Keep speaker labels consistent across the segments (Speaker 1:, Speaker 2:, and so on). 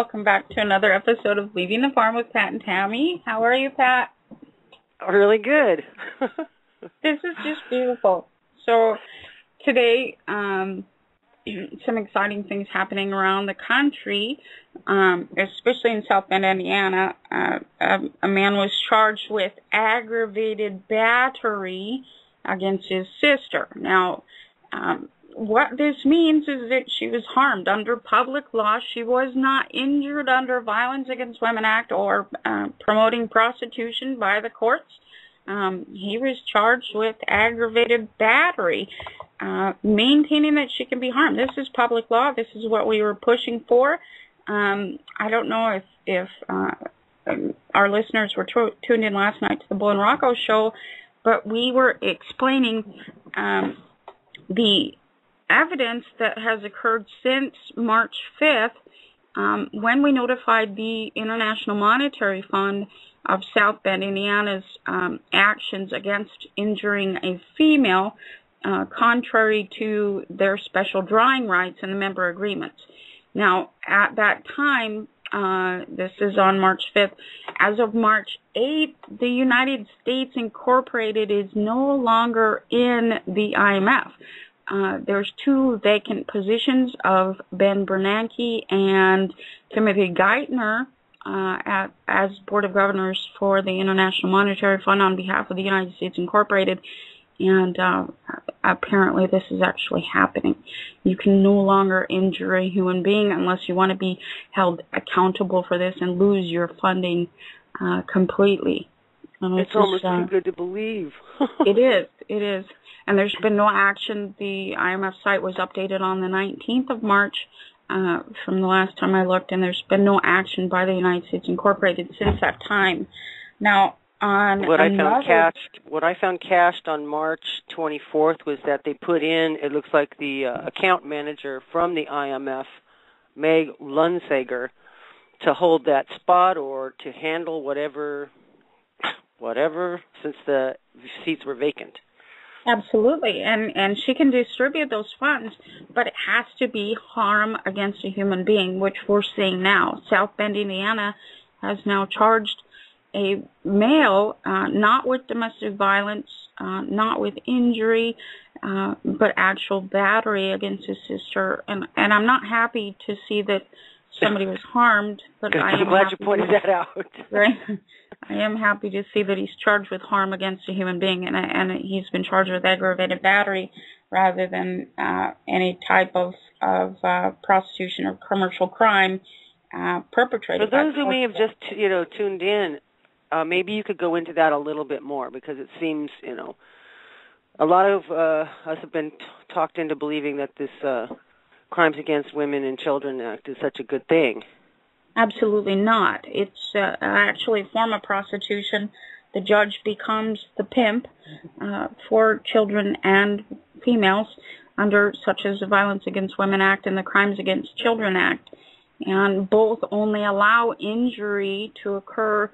Speaker 1: welcome back to another episode of Leaving the Farm with Pat and Tami. How are you, Pat?
Speaker 2: Really good.
Speaker 1: This is just beautiful. So today, some exciting things happening around the country, especially in South Bend, Indiana. A man was charged with aggravated battery against his sister. Now, what this means is that she was harmed under public law. She was not injured under Violence Against Women Act or promoting prostitution by the courts. He was charged with aggravated battery, maintaining that she can be harmed. This is public law. This is what we were pushing for. I don't know if our listeners were tuned in last night to the Bull and Rocco show, but we were explaining the evidence that has occurred since March 5th, when we notified the International Monetary Fund of South Bend, Indiana's actions against injuring a female, contrary to their special drawing rights and the member agreements. Now, at that time, this is on March 5th, as of March 8th, the United States Incorporated is no longer in the IMF. There's two vacant positions of Ben Bernanke and Timothy Geithner as Board of Governors for the International Monetary Fund on behalf of the United States Incorporated, and apparently this is actually happening. You can no longer injure a human being unless you want to be held accountable for this and lose your funding completely.
Speaker 2: It's almost too good to believe.
Speaker 1: It is. And there's been no action. The IMF site was updated on the 19th of March from the last time I looked, and there's been no action by the United States Incorporated since that time. Now, what
Speaker 2: I found cached on March 24th was that they put in, it looks like the account manager from the IMF, Meg Lunsager, to hold that spot or to handle whatever, since the seats were vacant.
Speaker 1: Absolutely, and she can distribute those funds, but it has to be harm against a human being, which we're seeing now. South Bend, Indiana has now charged a male, not with domestic violence, not with injury, but actual battery against his sister. And I'm not happy to see that somebody was harmed, but
Speaker 2: I'm glad you pointed that out.
Speaker 1: Right? I am happy to see that he's charged with harm against a human being, and he's been charged with aggravated battery rather than any type of prostitution or commercial crime perpetrated.
Speaker 2: For those who may have just tuned in, maybe you could go into that a little bit more, because it seems a lot of us have been talked into believing that this Crimes Against Women and Children Act is such a good thing.
Speaker 1: Absolutely not. It's actually a form of prostitution. The judge becomes the pimp for children and females under such as the Violence Against Women Act and the Crimes Against Children Act. And both only allow injury to occur,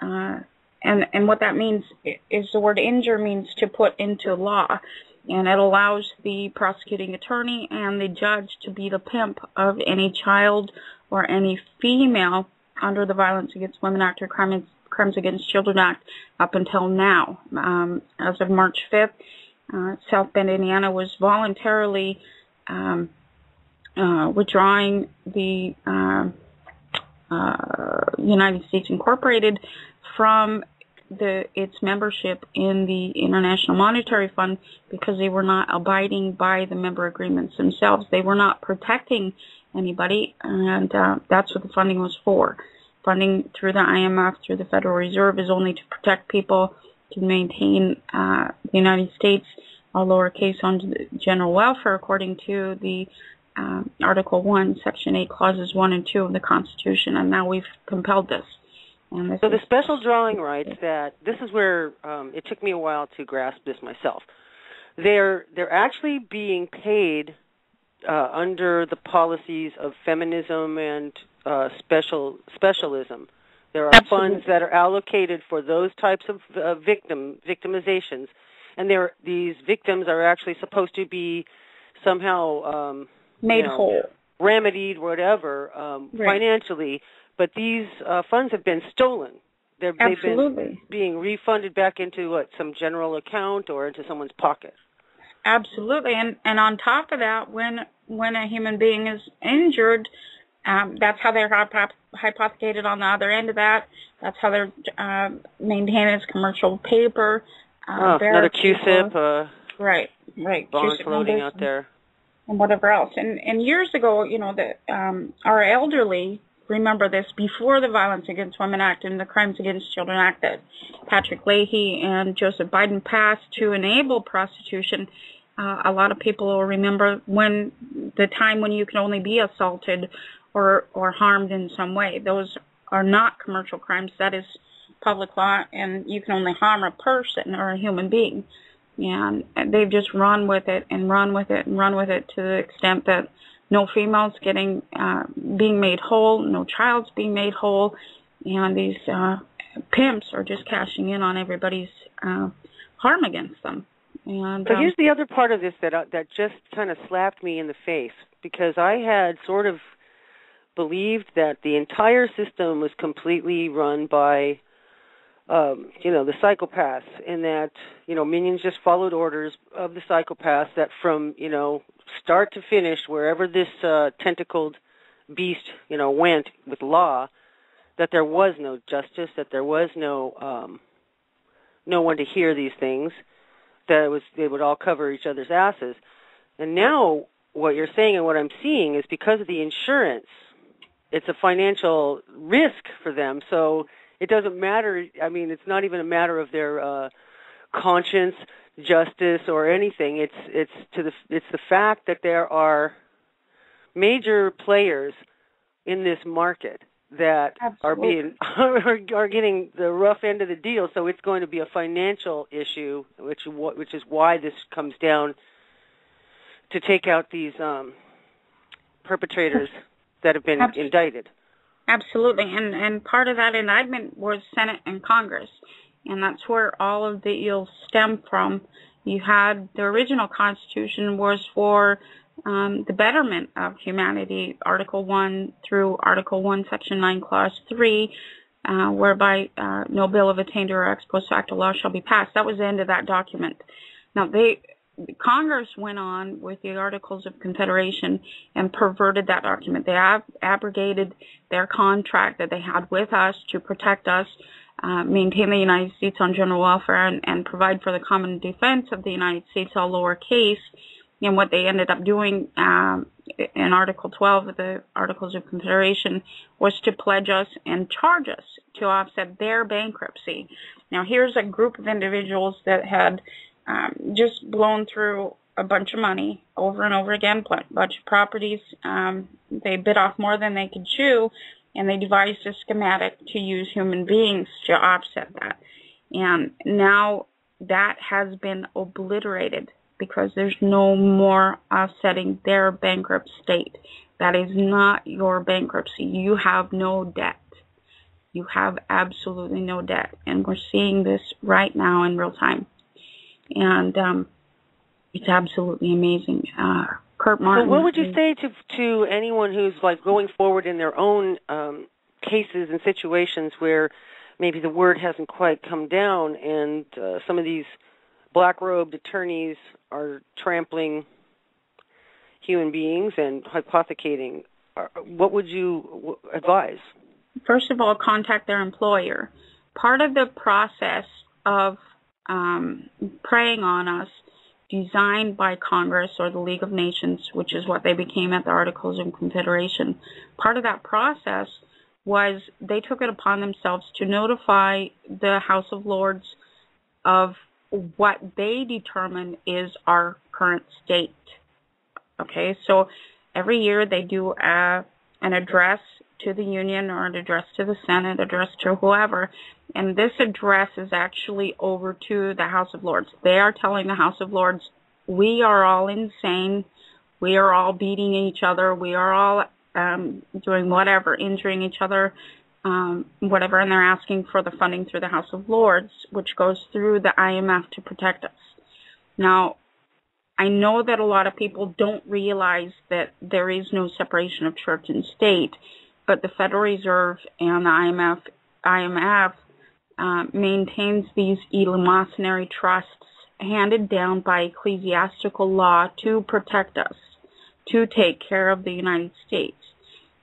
Speaker 1: and what that means is the word injure means to put into law. And it allows the prosecuting attorney and the judge to be the pimp of any child or any female under the Violence Against Women Act or Crimes Against Children Act up until now. As of March 5th, South Bend, Indiana was voluntarily withdrawing the United States Incorporated from its membership in the International Monetary Fund because they were not abiding by the member agreements themselves. They were not protecting anybody, and that's what the funding was for. Funding through the IMF, through the Federal Reserve, is only to protect people, to maintain the United States, lowercase, on general welfare, according to the Article 1, Section 8, Clauses 1 and 2 of the Constitution, and now we've compelled this.
Speaker 2: So the special drawing rights, this is where it took me a while to grasp this myself. They're actually being paid under the policies of feminism and specialism. There are funds that are allocated for those types of victimizations, and these victims are actually supposed to be somehow
Speaker 1: made whole.
Speaker 2: remedied, whatever, financially. But these funds have been stolen. They've been being refunded back into some general account or into someone's pocket.
Speaker 1: Absolutely, and on top of that, when a human being is injured, that's how they're hypothecated on the other end of that. That's how they're maintained as commercial paper.
Speaker 2: Another QSIP.
Speaker 1: Right.
Speaker 2: Bond
Speaker 1: QSIP
Speaker 2: floating out there.
Speaker 1: And whatever else. And years ago, our elderly remember this before the Violence Against Women Act and the Crimes Against Children Act that Patrick Leahy and Joseph Biden passed to enable prostitution. A lot of people will remember when the time when you can only be assaulted or harmed in some way. Those are not commercial crimes. That is public law, and you can only harm a person or a human being. And they've just run with it and run with it and run with it to the extent that no females being made whole, no child's being made whole, and these pimps are just cashing in on everybody's harm against them. And
Speaker 2: so here's the other part of this that just kind of slapped me in the face, because I had sort of believed that the entire system was completely run by the psychopaths, and that, minions just followed orders of the psychopaths, that from, start to finish, wherever this tentacled beast, went with law, that there was no justice, that there was no one to hear these things, that they would all cover each other's asses. And now what you're saying and what I'm seeing is because of the insurance, it's a financial risk for them. So it doesn't matter. I mean, it's not even a matter of their conscience, justice, or anything. It's the fact that there are major players in this market that are getting the rough end of the deal. So it's going to be a financial issue, which is why this comes down to take out these perpetrators that have been indicted.
Speaker 1: Absolutely, and part of that indictment was Senate and Congress, and that's where all of the ills stem from. You had the original Constitution was for the betterment of humanity, Article 1 through Article 1, Section 9, Clause 3, whereby no bill of attainder or ex post facto law shall be passed. That was the end of that document. Now, Congress went on with the Articles of Confederation and perverted that document. They abrogated their contract that they had with us to protect us, maintain the United States on general welfare, and provide for the common defense of the United States, all lowercase. And what they ended up doing in Article 12 of the Articles of Confederation was to pledge us and charge us to offset their bankruptcy. Now, here's a group of individuals that had just blown through a bunch of money over and over again, bunch of properties. They bit off more than they could chew, and they devised a schematic to use human beings to offset that. And now that has been obliterated because there's no more offsetting their bankrupt state. That is not your bankruptcy. You have no debt. You have absolutely no debt. And we're seeing this right now in real time. And it's absolutely amazing. Kurt Martin.
Speaker 2: So what would you say to anyone who's like going forward in their own cases and situations where maybe the word hasn't quite come down and some of these black-robed attorneys are trampling human beings and hypothecating? What would you advise?
Speaker 1: First of all, contact their employer. Part of the process of preying on us, designed by Congress or the League of Nations, which is what they became at the Articles of Confederation, part of that process was they took it upon themselves to notify the House of Lords of what they determine is our current state. Okay, so every year they do an address to the Union or an address to the Senate, address to whoever, and this address is actually over to the House of Lords. They are telling the House of Lords, we are all insane, we are all beating each other, we are all doing whatever, injuring each other, whatever, and they're asking for the funding through the House of Lords, which goes through the IMF to protect us. Now, I know that a lot of people don't realize that there is no separation of church and state, but the Federal Reserve and the IMF maintains these eleemosynary trusts handed down by ecclesiastical law to protect us, to take care of the United States.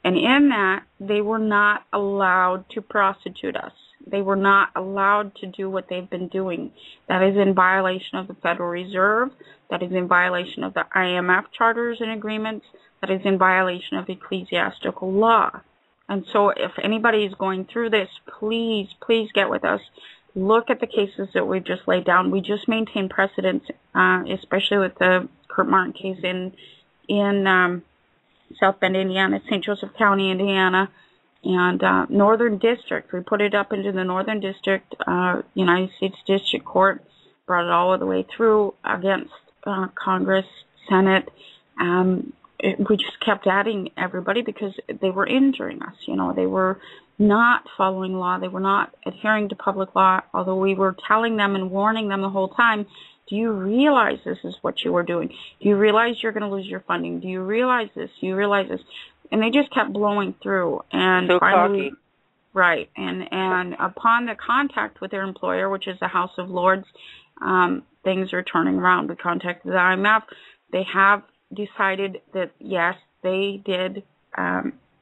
Speaker 1: And in that, they were not allowed to prostitute us. They were not allowed to do what they've been doing. That is in violation of the Federal Reserve. That is in violation of the IMF charters and agreements. That is in violation of ecclesiastical law. And so if anybody is going through this, please get with us. Look at the cases that we've just laid down. We just maintain precedents, especially with the Kurt Martin case in South Bend, Indiana, St. Joseph County, Indiana, and Northern District. We put it up into the Northern District, United States District Court, brought it all the way through against Congress, Senate. We just kept adding everybody because they were injuring us. They were not following law. They were not adhering to public law, although we were telling them and warning them the whole time, do you realize this is what you were doing? Do you realize you're going to lose your funding? Do you realize this? Do you realize this? And they just kept blowing through. And
Speaker 2: so
Speaker 1: finally,
Speaker 2: cocky.
Speaker 1: Right. And upon the contact with their employer, which is the House of Lords, things are turning around. We contacted the IMF. They have decided that, yes, they did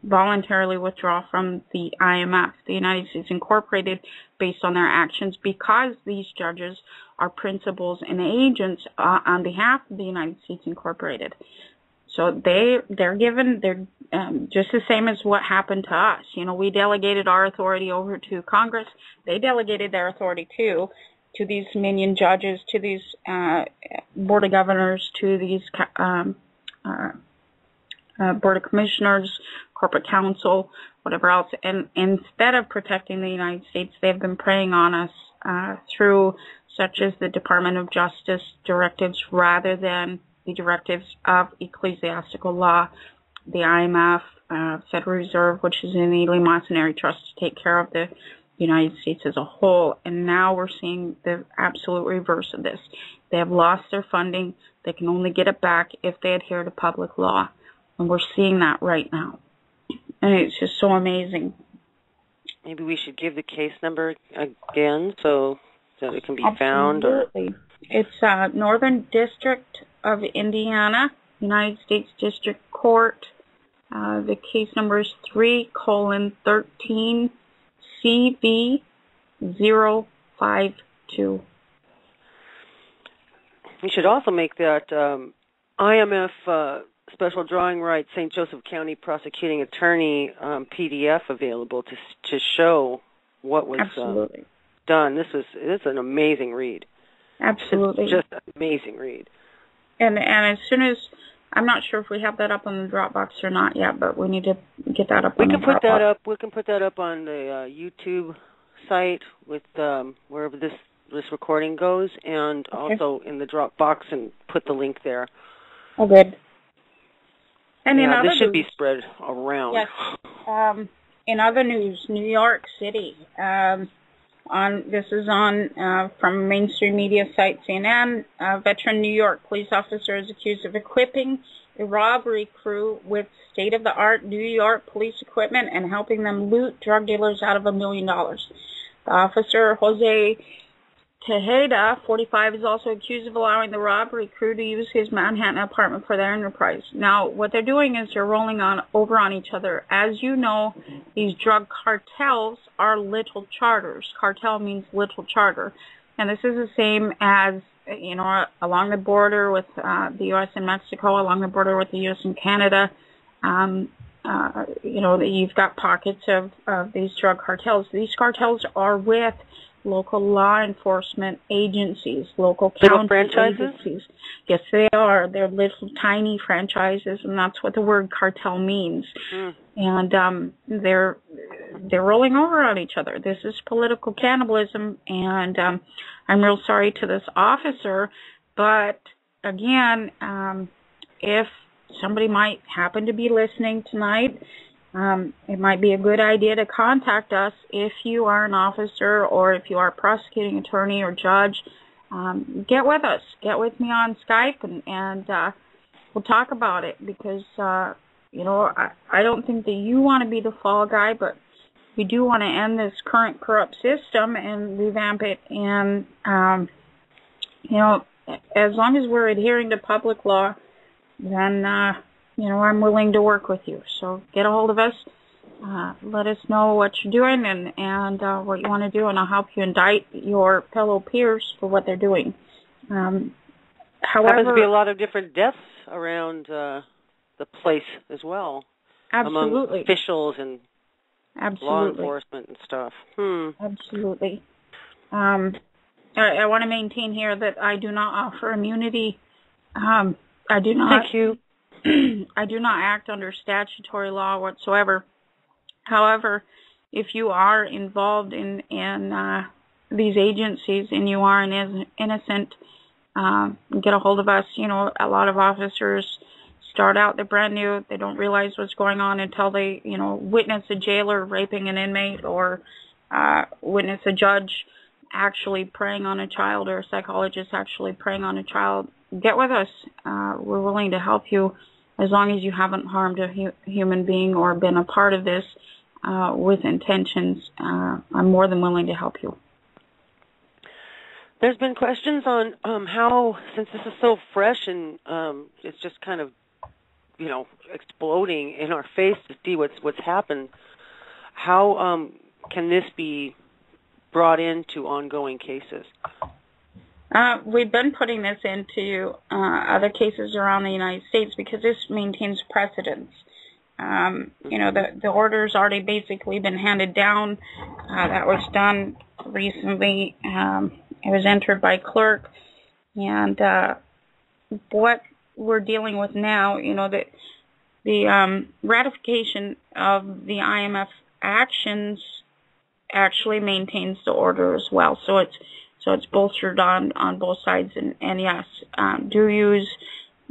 Speaker 1: voluntarily withdraw from the IMF, the United States Incorporated, based on their actions, because these judges are principals and agents on behalf of the United States Incorporated. So they're just the same as what happened to us. We delegated our authority over to Congress. They delegated their authority to these minion judges, to these board of governors, to these board of commissioners, corporate counsel, whatever else. And instead of protecting the United States, they've been preying on us through such as the Department of Justice directives rather than the directives of ecclesiastical law, the IMF, Federal Reserve, which is in the eleemosynary trust to take care of the United States as a whole. And now we're seeing the absolute reverse of this. They have lost their funding. They can only get it back if they adhere to public law. And we're seeing that right now. And it's just so amazing.
Speaker 2: Maybe we should give the case number again so that it can be found.
Speaker 1: Absolutely. It's Northern District of Indiana, United States District Court. The case number is 3:13 CV052.
Speaker 2: We should also make that IMF Special Drawing Rights St. Joseph County Prosecuting Attorney PDF available to show what was done. It's an amazing read.
Speaker 1: Absolutely.
Speaker 2: It's just an amazing read.
Speaker 1: And as soon as, I'm not sure if we have that up on the Dropbox or not yet, but we need to get that up on the Dropbox.
Speaker 2: We can put that up on the YouTube site with wherever this recording goes, and also in the Dropbox, and put the link there.
Speaker 1: Oh, good. And
Speaker 2: this should be spread around.
Speaker 1: Yes. In other news, New York City. This is on from mainstream media site CNN. A veteran New York police officer is accused of equipping a robbery crew with state-of-the-art New York police equipment and helping them loot drug dealers out of $1 million. The officer, Jose Tejeda, 45, is also accused of allowing the robbery crew to use his Manhattan apartment for their enterprise. Now, what they're doing is they're rolling over on each other. As you know, these drug cartels are little charters. Cartel means little charter. And this is the same as, along the border with the U.S. and Mexico, along the border with the U.S. and Canada. You've got pockets of these drug cartels. These cartels are with local law enforcement agencies, local county agencies. Yes, they are. They're little tiny franchises, and that's what the word cartel means. And they're rolling over on each other. This is political cannibalism, and I'm real sorry to this officer. But again, if somebody might happen to be listening tonight, it might be a good idea to contact us if you are an officer or if you are a prosecuting attorney or judge get with us. Get with me on Skype, and we'll talk about it, because, I don't think that you want to be the fall guy, but we do want to end this current corrupt system and revamp it. And, as long as we're adhering to public law, then, I'm willing to work with you. So get a hold of us. Let us know what you're doing and what you want to do, and I'll help you indict your fellow peers for what they're doing. However,
Speaker 2: happens to be a lot of different deaths around the place as well.
Speaker 1: Absolutely.
Speaker 2: Among officials and law enforcement and stuff.
Speaker 1: Absolutely. I want to maintain here that I do not offer immunity. I do not.
Speaker 2: Thank you.
Speaker 1: I do not act under statutory law whatsoever. However, if you are involved in these agencies and you are innocent, get a hold of us. A lot of officers start out, they're brand new. They don't realize what's going on until they, witness a jailer raping an inmate, or witness a judge actually preying on a child, or a psychologist actually preying on a child. Get with us. We're willing to help you, as long as you haven't harmed a human being or been a part of this with intentions. I'm more than willing to help you.
Speaker 2: There's been questions on how, since this is so fresh and it's just kind of, exploding in our face to see what's happened, how can this be brought into ongoing cases?
Speaker 1: We've been putting this into other cases around the United States, because this maintains precedence. The order's already basically been handed down. That was done recently. It was entered by clerk. And what we're dealing with now, the ratification of the IMF actions actually maintains the order as well. So it's bolstered on both sides, and yes, do use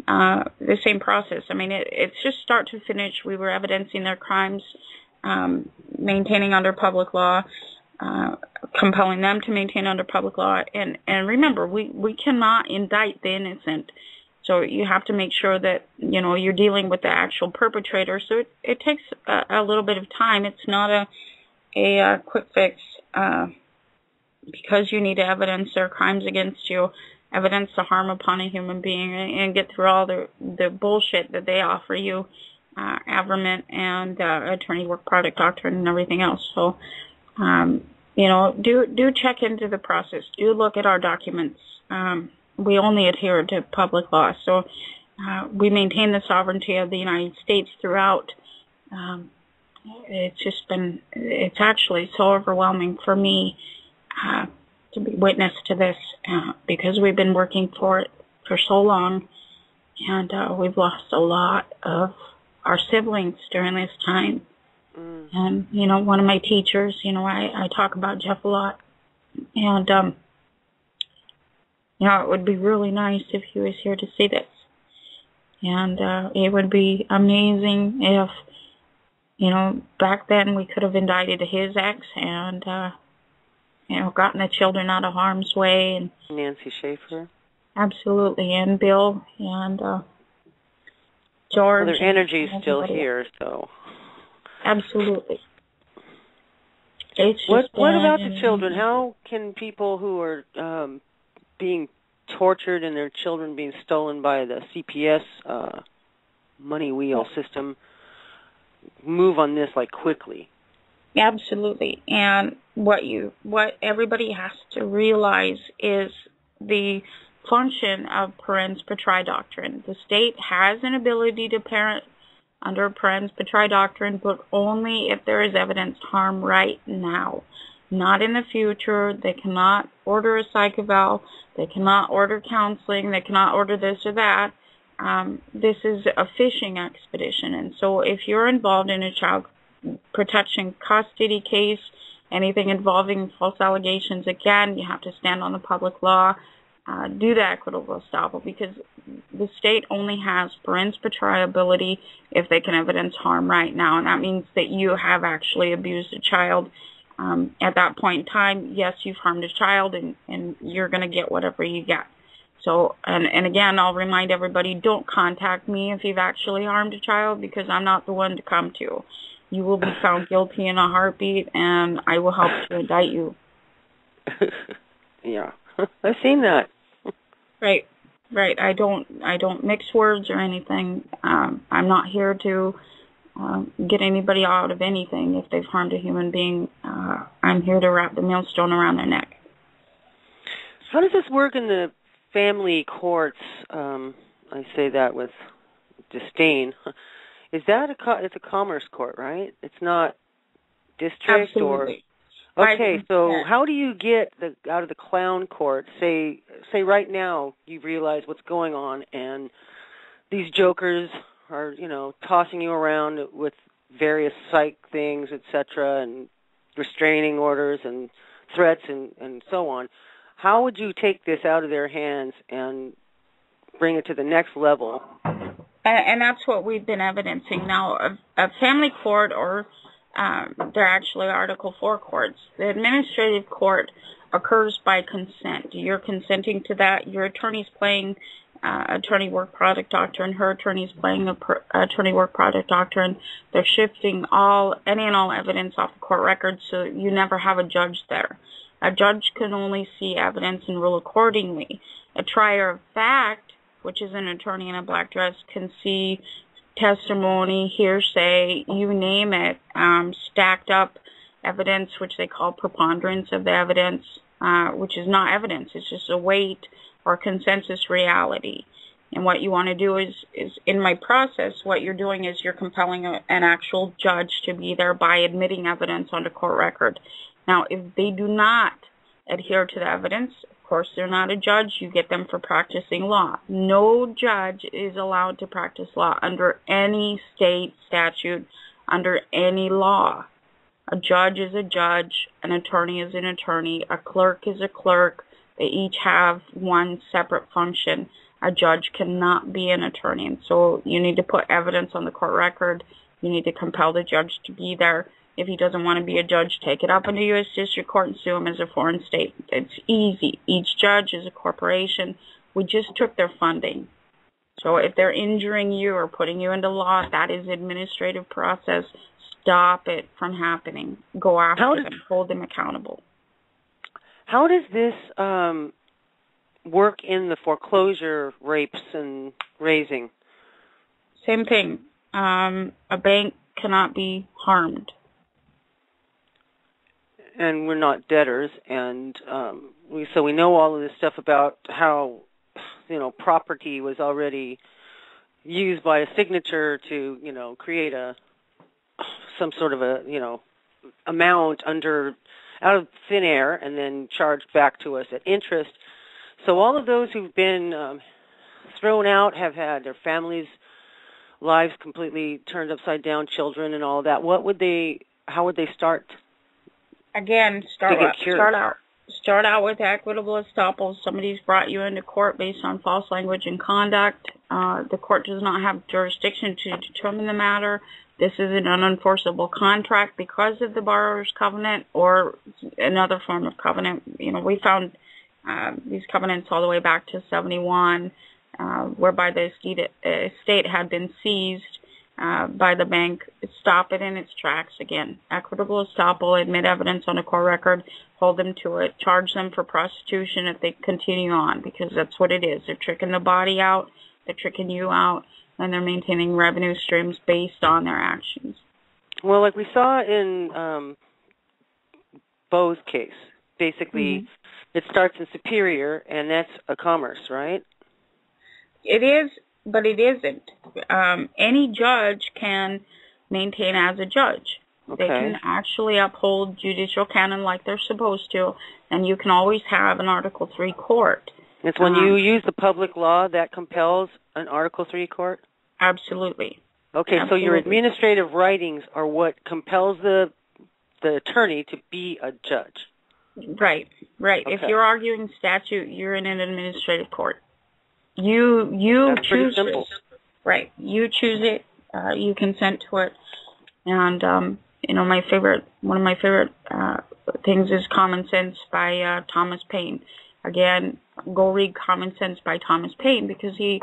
Speaker 1: the same process. I mean, it's just start to finish. We were evidencing their crimes, maintaining under public law, compelling them to maintain under public law, and remember, we cannot indict the innocent. So you have to make sure that you're dealing with the actual perpetrator. So it takes a little bit of time. It's not a quick fix. Because you need to evidence their crimes against you, evidence the harm upon a human being, and get through all the bullshit that they offer you, averment and attorney work product doctrine and everything else. So, do check into the process. Do look at our documents. We only adhere to public law. So we maintain the sovereignty of the United States throughout. It's actually so overwhelming for me to be witness to this, because we've been working for it for so long, and we've lost a lot of our siblings during this time. And, one of my teachers, I talk about Jeff a lot, and, it would be really nice if he was here to see this. And it would be amazing if, back then we could have indicted his ex and, gotten the children out of harm's way. And
Speaker 2: Nancy Schaefer.
Speaker 1: Absolutely, and Bill and George.
Speaker 2: Well, their energy is still here, so.
Speaker 1: Absolutely. It's
Speaker 2: what about the children? How can people who are being tortured and their children being stolen by the CPS money wheel system move on this quickly?
Speaker 1: Absolutely. And what everybody has to realize is the function of parens patriae doctrine. The state has an ability to parent under parens patriae doctrine, but only if there is evidence harm right now, not in the future. They cannot order a psych eval. They cannot order counseling. They cannot order this or that. This is a fishing expedition. And so if you're involved in a child protection custody case, anything involving false allegations, again, you have to stand on the public law, do the equitable estoppel, because the state only has parens patriae ability if they can evidence harm right now, and that means that you have actually abused a child at that point in time, yes, you've harmed a child, and you're going to get whatever you get. So, and again, I'll remind everybody, don't contact me if you've actually harmed a child, because I'm not the one to come to. You will be found guilty in a heartbeat, and I will help to indict you.
Speaker 2: Yeah, I've seen that.
Speaker 1: Right. I don't mix words or anything. I'm not here to get anybody out of anything. If they've harmed a human being, I'm here to wrap the millstone around their neck.
Speaker 2: How does this work in the family courts? I say that with disdain. Is that it's a commerce court, right? It's not district.
Speaker 1: Absolutely.
Speaker 2: Okay, so how do you get out of the clown court? Say right now you realize what's going on, and these jokers are, tossing you around with various psych things, etc., and restraining orders and threats and so on. How would you take this out of their hands and bring it to the next level?
Speaker 1: And that's what we've been evidencing now. A family court, or they're actually Article 4 courts. The administrative court occurs by consent. You're consenting to that. Your attorney's playing attorney work product doctrine. Her attorney's playing attorney work product doctrine. They're shifting any and all evidence off the court record, so you never have a judge there. A judge can only see evidence and rule accordingly. A trier of fact, which is an attorney in a black dress, can see testimony, hearsay, you name it, stacked up evidence, which they call preponderance of the evidence, which is not evidence. It's just a weight or consensus reality. And what you want to do is in my process, what you're doing is you're compelling an actual judge to be there by admitting evidence on the court record. Now, if they do not adhere to the evidence, of course, they're not a judge. You get them for practicing law. No judge is allowed to practice law under any state statute, under any law. A judge is a judge. An attorney is an attorney. A clerk is a clerk. They each have one separate function. A judge cannot be an attorney. And so you need to put evidence on the court record. You need to compel the judge to be there. If he doesn't want to be a judge, take it up into U.S. District Court and sue him as a foreign state. It's easy. Each judge is a corporation. We just took their funding. So if they're injuring you or putting you into law, that is administrative process. Stop it from happening. Go after them. Hold them accountable.
Speaker 2: How does this work in the foreclosure rapes and raising?
Speaker 1: Same thing. A bank cannot be harmed.
Speaker 2: And we're not debtors, and so we know all of this stuff about how, property was already used by a signature to, create some sort of amount out of thin air and then charged back to us at interest. So all of those who've been thrown out have had their families' lives completely turned upside down, children and all that. How would they start?
Speaker 1: Again, start out with equitable estoppel. Somebody's brought you into court based on false language and conduct. The court does not have jurisdiction to determine the matter. This is an unenforceable contract because of the borrower's covenant or another form of covenant. We found these covenants all the way back to 71, whereby the estate had been seized by the bank. Stop it in its tracks. Again, equitable estoppel, admit evidence on a court record, hold them to it, charge them for prostitution if they continue on, because that's what it is. They're tricking the body out, they're tricking you out, and they're maintaining revenue streams based on their actions. Well,
Speaker 2: like we saw in Bo's case, basically it starts in Superior, and that's a commerce, right?
Speaker 1: It is, but it isn't. Any judge can maintain as a judge. Okay. They can actually uphold judicial canon like they're supposed to, and you can always have an Article 3 court.
Speaker 2: It's when you use the public law that compels an Article 3 court?
Speaker 1: Absolutely.
Speaker 2: Okay, absolutely. So your administrative writings are what compels the attorney to be a judge.
Speaker 1: Right. Okay. If you're arguing statute, you're in an administrative court. You
Speaker 2: That's
Speaker 1: choose
Speaker 2: pretty simple.
Speaker 1: Right. You choose it. You consent to it. And one of my favorite things is Common Sense by Thomas Paine. Again, go read Common Sense by Thomas Paine, because he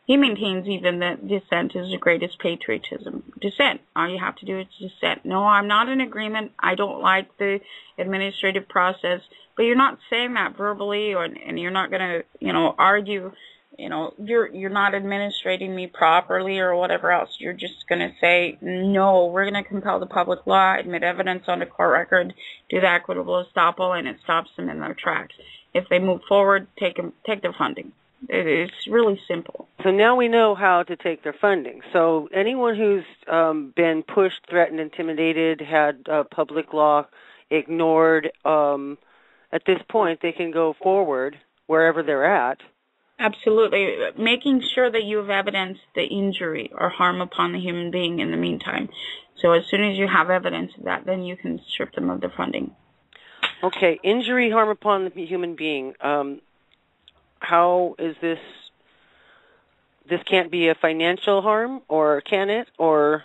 Speaker 1: maintains even that dissent is the greatest patriotism. Dissent. All you have to do is dissent. No, I'm not in agreement. I don't like the administrative process. But you're not saying that verbally, and you're not going to, argue. You're not administrating me properly or whatever else. You're just going to say, no, we're going to compel the public law, admit evidence on the court record, do the equitable estoppel, and it stops them in their tracks. If they move forward, take their funding. It's really simple.
Speaker 2: So now we know how to take their funding. So anyone who's been pushed, threatened, intimidated, had public law ignored, at this point they can go forward wherever they're at.
Speaker 1: Absolutely. Making sure that you have evidence the injury or harm upon the human being in the meantime. So as soon as you have evidence of that, then you can strip them of their funding.
Speaker 2: Okay, injury, harm upon the human being. How is this? This can't be a financial harm, or can it? Or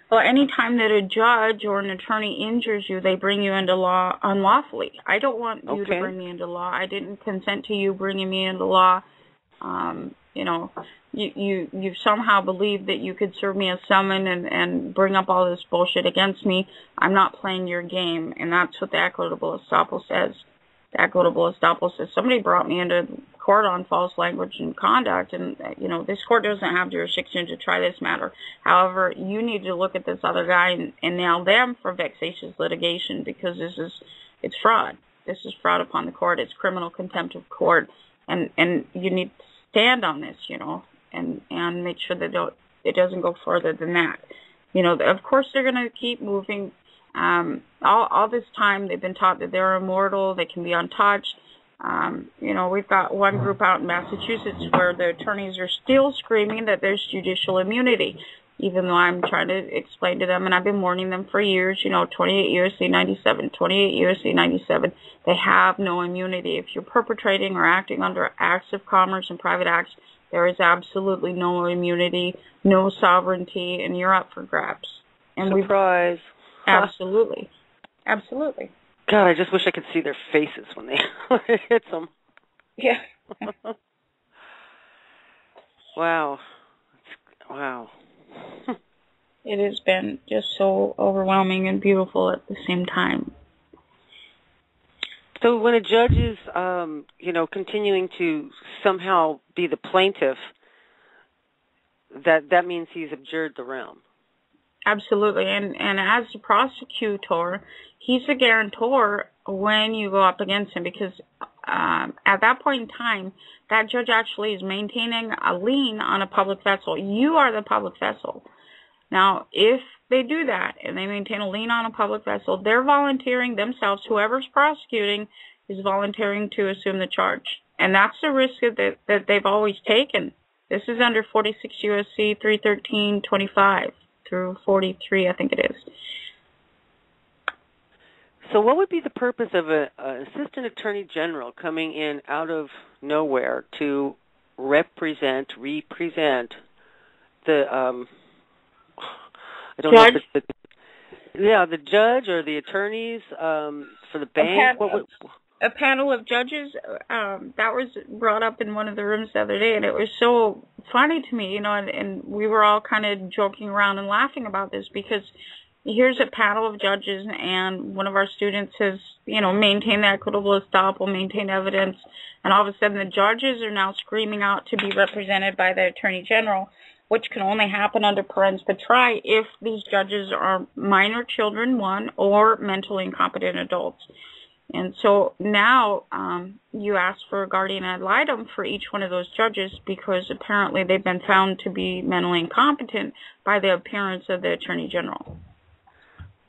Speaker 1: well, any time that a judge or an attorney injures you, they bring you into law unlawfully. I don't want you to bring me into law. I didn't consent to you bringing me into law. You somehow believe that you could serve me a summon and bring up all this bullshit against me. I'm not playing your game, and that's what the equitable estoppel says. The equitable estoppel says somebody brought me into court on false language and conduct, and this court doesn't have jurisdiction to try this matter. However, you need to look at this other guy and nail them for vexatious litigation, because it's fraud. This is fraud upon the court. It's criminal contempt of court, and you need to stand on this, and make sure that it doesn't go further than that. Of course they're going to keep moving. All this time they've been taught that they're immortal, they can be untouched. We've got one group out in Massachusetts where the attorneys are still screaming that there's judicial immunity, even though I'm trying to explain to them, and I've been warning them for years, 28 years, C-97, 28 years, C-97. They have no immunity. If you're perpetrating or acting under acts of commerce and private acts, there is absolutely no immunity, no sovereignty, and you're up for grabs. And
Speaker 2: surprise.
Speaker 1: Absolutely. Absolutely.
Speaker 2: God, I just wish I could see their faces when it hits them.
Speaker 1: Yeah.
Speaker 2: Wow.
Speaker 1: It has been just so overwhelming and beautiful at the same time.
Speaker 2: So when a judge is, continuing to somehow be the plaintiff, that means he's abjured the realm.
Speaker 1: Absolutely. And as the prosecutor, he's a guarantor when you go up against him, because at that point in time, that judge actually is maintaining a lien on a public vessel. You are the public vessel. Now, if they do that and they maintain a lien on a public vessel, they're volunteering themselves. Whoever's prosecuting is volunteering to assume the charge. And that's the risk that they've always taken. This is under 46 U.S.C. 313.25 through 43, I think it is.
Speaker 2: So what would be the purpose of an assistant attorney general coming in out of nowhere to represent the I don't
Speaker 1: judge?
Speaker 2: Know if the judge or the attorneys for the bank?
Speaker 1: A panel of judges, that was brought up in one of the rooms the other day, and it was so funny to me, and we were all kind of joking around and laughing about this, because here's a panel of judges, and one of our students has, maintained the equitable estoppel, maintained evidence, and all of a sudden the judges are now screaming out to be represented by the Attorney General, which can only happen under parens patriae if these judges are minor children, one, or mentally incompetent adults. And so now you ask for a guardian ad litem for each one of those judges, because apparently they've been found to be mentally incompetent by the appearance of the Attorney General.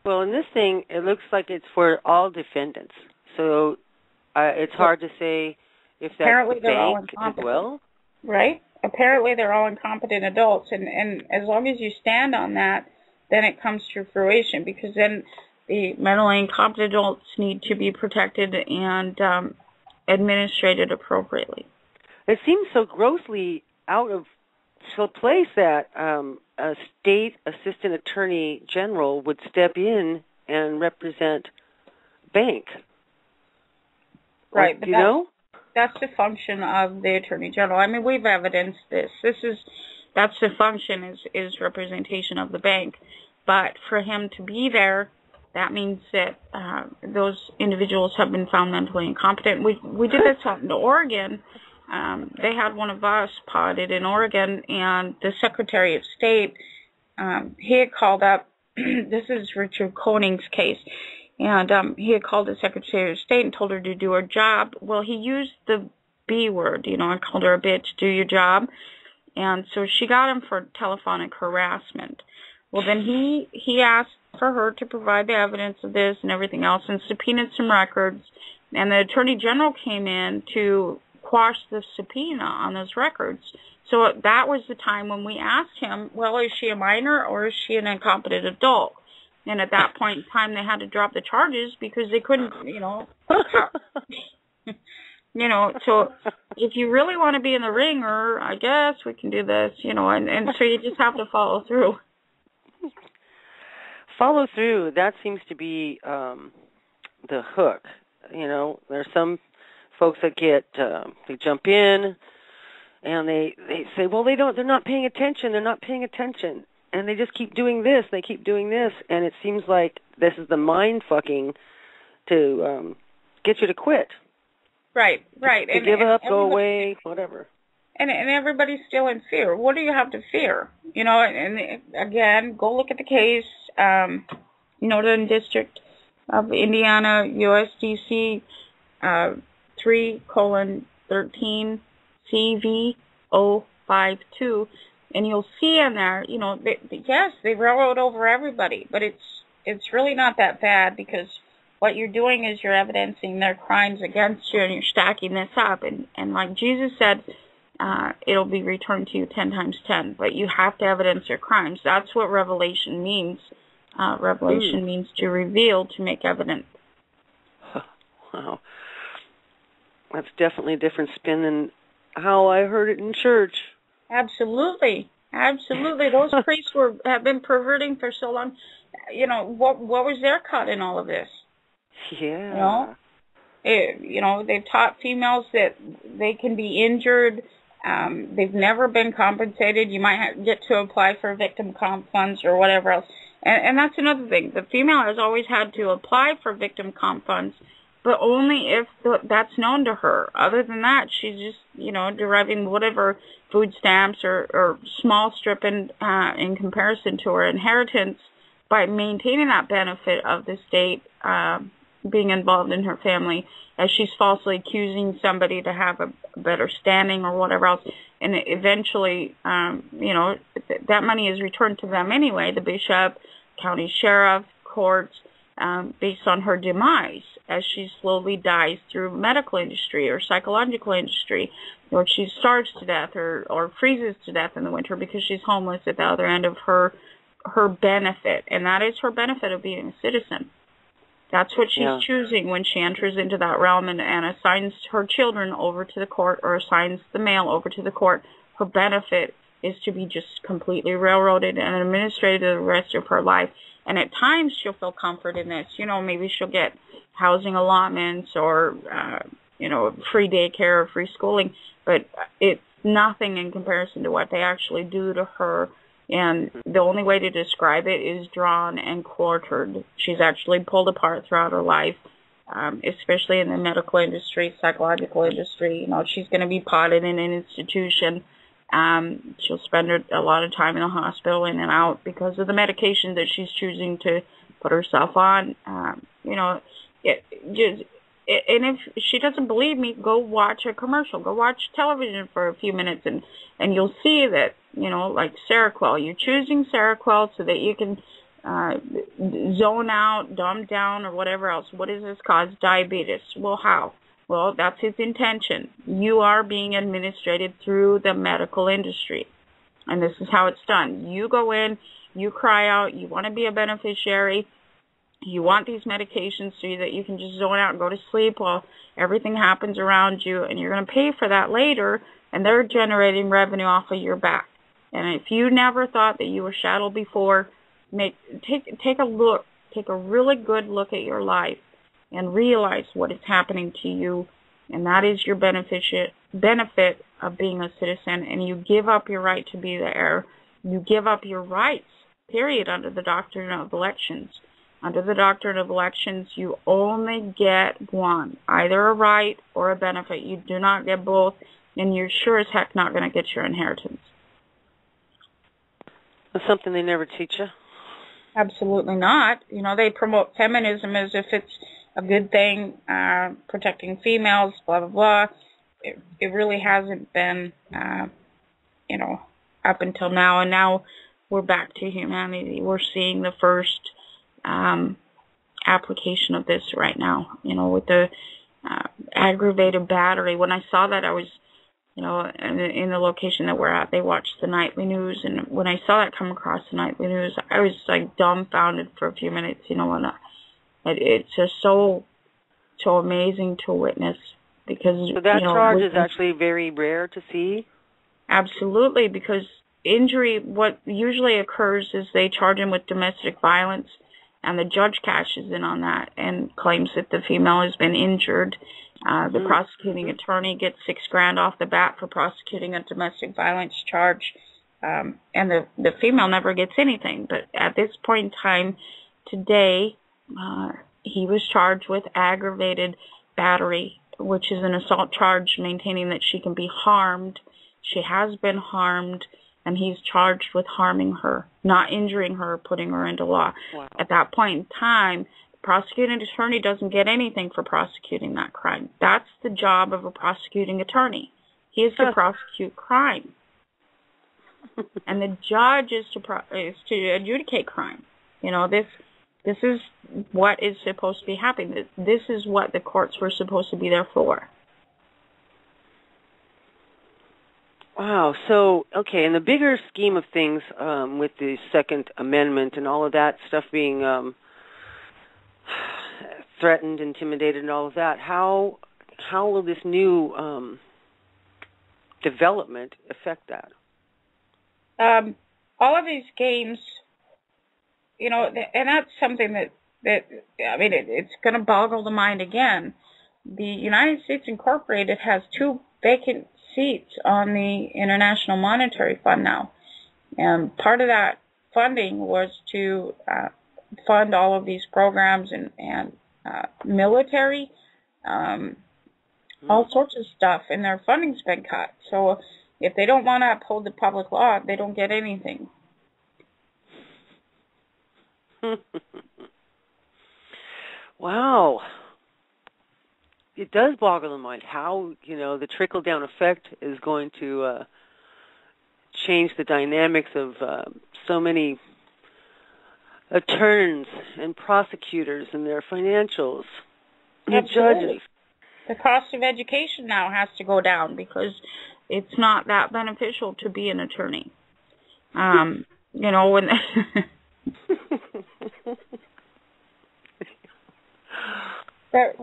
Speaker 2: Well, in this thing, it looks like it's for all defendants. So it's hard to say if that's
Speaker 1: apparently
Speaker 2: the
Speaker 1: they're all
Speaker 2: bank as well.
Speaker 1: Right? Apparently they're all incompetent adults. And as long as you stand on that, then it comes to fruition, because then the mentally incompetent adults need to be protected and administrated appropriately.
Speaker 2: It seems so grossly out of place that a state assistant attorney general would step in and represent bank.
Speaker 1: Right,
Speaker 2: do you know?
Speaker 1: That's the function of the attorney general. I mean, we've evidenced this. That's the function is representation of the bank. But for him to be there, that means that those individuals have been found mentally incompetent. We did this out in Oregon. They had one of us potted in Oregon, and the Secretary of State, he had called up, this is Richard Koning's case, and he had called the Secretary of State and told her to do her job. Well, he used the B word, and called her a bitch, do your job. And so she got him for telephonic harassment. Well, then he asked for her to provide the evidence of this and everything else and subpoenaed some records. And the Attorney General came in to quash the subpoena on those records. So that was the time when we asked him, well, is she a minor or is she an incompetent adult? And at that point in time, they had to drop the charges because they couldn't, so if you really want to be in the ringer, I guess we can do this, and so you just have to follow through.
Speaker 2: Follow through, that seems to be the hook. There's some folks that they jump in and they say, well, they're not paying attention. And they just keep doing this, and it seems like this is the mind fucking to get you to quit.
Speaker 1: Right.
Speaker 2: To give up, go away, whatever.
Speaker 1: And everybody's still in fear. What do you have to fear? And again, go look at the case, Northern District of Indiana, USDC 3:13 CV052. And you'll see in there, yes, they railroad over everybody, but it's really not that bad because what you're doing is you're evidencing their crimes against you and you're stacking this up. And like Jesus said, it'll be returned to you 10 times 10, but you have to evidence your crimes. That's what revelation means. Revelation means to reveal, to make evident.
Speaker 2: Wow. That's definitely a different spin than how I heard it in church.
Speaker 1: Absolutely. Those priests have been perverting for so long. What was their cut in all of this?
Speaker 2: Yeah.
Speaker 1: They've taught females that they can be injured. They've never been compensated. You might get to apply for victim comp funds or whatever else. And that's another thing. The female has always had to apply for victim comp funds, but only if that's known to her. Other than that, she's just, deriving whatever food stamps or small stripping in comparison to her inheritance by maintaining that benefit of the state being involved in her family, as she's falsely accusing somebody to have a better standing or whatever else. And eventually, that money is returned to them anyway, the bishop, county sheriff, courts, based on her demise as she slowly dies through medical industry or psychological industry, or she starves to death or freezes to death in the winter because she's homeless at the other end of her benefit. And that is her benefit of being a citizen. That's what she's choosing when she enters into that realm and assigns her children over to the court or assigns the male over to the court. Her benefit is to be just completely railroaded and administrated the rest of her life. And at times she'll feel comfort in this. Maybe she'll get housing allotments or, free daycare or free schooling. But it's nothing in comparison to what they actually do to her. And the only way to describe it is drawn and quartered. She's actually pulled apart throughout her life, especially in the medical industry, psychological industry. She's going to be potted in an institution. She'll spend a lot of time in the hospital in and out because of the medication that she's choosing to put herself on. And if she doesn't believe me, go watch a commercial. Go watch television for a few minutes, and you'll see that, like Seroquel. You're choosing Seroquel so that you can zone out, dumb down, or whatever else. What does this cause? Diabetes. Well, how? Well, that's his intention. You are being administrated through the medical industry, and this is how it's done. You go in, you cry out, you want to be a beneficiary. You want these medications so that you can just zone out and go to sleep while everything happens around you, and you're going to pay for that later, and they're generating revenue off of your back. And if you never thought that you were shadowed before, take a look. Take a really good look at your life and realize what is happening to you, and that is your benefit of being a citizen, and you give up your right to be the heir. You give up your rights, period, under the doctrine of elections. Under the doctrine of elections, you only get one, either a right or a benefit. You do not get both, and you're sure as heck not going to get your inheritance.
Speaker 2: That's something they never teach you.
Speaker 1: Absolutely not. You know, they promote feminism as if it's a good thing, protecting females, blah, blah, blah. It really hasn't been, you know, up until now. And now we're back to humanity. We're seeing the first application of this right now, you know, with the aggravated battery. When I saw that, I was, you know, in the location that we're at, they watched the nightly news, and when I saw that come across the nightly news, I was like dumbfounded for a few minutes, you know, and it's just so amazing to witness, because
Speaker 2: so that,
Speaker 1: you know,
Speaker 2: charge is actually very rare to see.
Speaker 1: Absolutely, because injury, what usually occurs is they charge him with domestic violence, and the judge cashes in on that and claims that the female has been injured. The prosecuting attorney gets $6,000 off the bat for prosecuting a domestic violence charge, and the female never gets anything. But at this point in time, today, he was charged with aggravated battery, which is an assault charge maintaining that she can be harmed. She has been harmed, and he's charged with harming her, not injuring her, putting her into law.
Speaker 2: Wow. At
Speaker 1: that point in time, the prosecuting attorney doesn't get anything for prosecuting that crime. That's the job of a prosecuting attorney. He is to prosecute crime. And the judge is to adjudicate crime. You know, this is what is supposed to be happening. This is what the courts were supposed to be there for.
Speaker 2: Wow. So, okay, in the bigger scheme of things, with the Second Amendment and all of that stuff being threatened, intimidated, and all of that, how will this new development affect that?
Speaker 1: All of these games, you know, and that's something that I mean, it's going to boggle the mind again. The United States Incorporated has 2 vacant seats on the International Monetary Fund now. And part of that funding was to fund all of these programs and military, all sorts of stuff, and their funding's been cut. So if they don't want to uphold the public law, they don't get anything.
Speaker 2: Wow. It does boggle the mind how, you know, the trickle-down effect is going to change the dynamics of so many attorneys and prosecutors and their financials, and the judges.
Speaker 1: The cost of education now has to go down because it's not that beneficial to be an attorney. You know, when That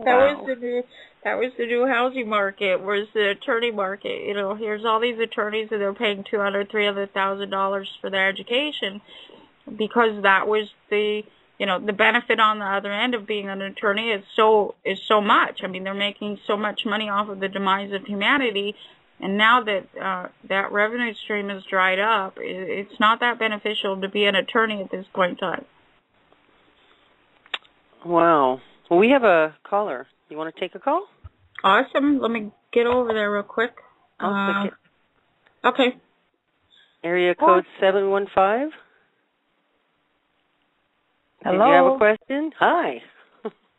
Speaker 1: was the new housing market, was the attorney market. You know, here's all these attorneys and they're paying $200,000-$300,000 for their education because that was the benefit on the other end of being an attorney is so much. I mean, they're making so much money off of the demise of humanity, and now that that revenue stream is dried up, it's not that beneficial to be an attorney at this point in time.
Speaker 2: Wow. Well, we have a caller. You want to take a call?
Speaker 1: Awesome. Let me get over there real quick. Okay.
Speaker 2: Area code 715.
Speaker 3: Hello.
Speaker 2: Do you have a question? Hi.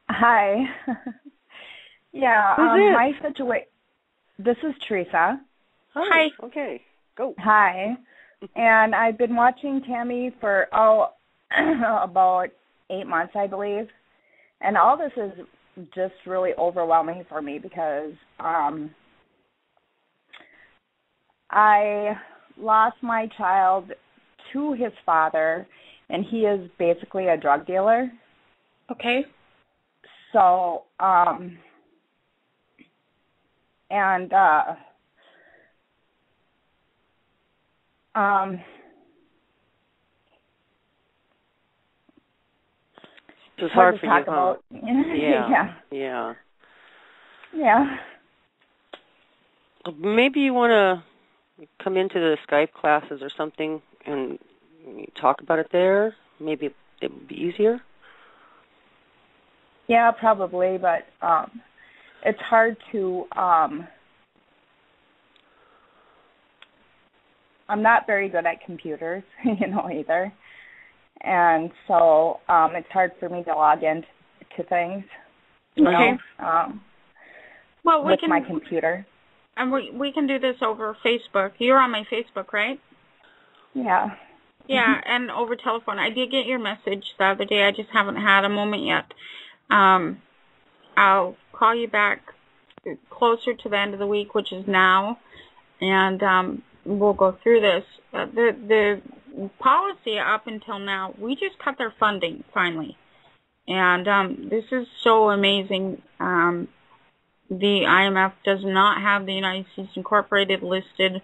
Speaker 3: Hi. Yeah.
Speaker 2: Who's
Speaker 3: my situation. This is Teresa.
Speaker 2: Hi. Okay. Go.
Speaker 3: Hi. And I've been watching Tami for about 8 months, I believe. And all this is just really overwhelming for me because I lost my child to his father, and he is basically a drug dealer.
Speaker 1: Okay.
Speaker 3: So,
Speaker 2: It's hard for you,
Speaker 3: talk
Speaker 2: huh?
Speaker 3: about.
Speaker 2: Yeah.
Speaker 3: Yeah.
Speaker 2: Maybe you want to come into the Skype classes or something and talk about it there. Maybe it would be easier.
Speaker 3: Yeah, probably, but it's hard to. I'm not very good at computers, either, and so it's hard for me to log into things.
Speaker 1: Well,
Speaker 3: with my computer.
Speaker 1: And we can do this over Facebook. You're on my Facebook, right?
Speaker 3: Yeah.
Speaker 1: Yeah, and over telephone. I did get your message the other day. I just haven't had a moment yet. I'll call you back closer to the end of the week, which is now, and we'll go through this. The policy up until now, we just cut their funding finally, and this is so amazing. The IMF does not have the United States Incorporated listed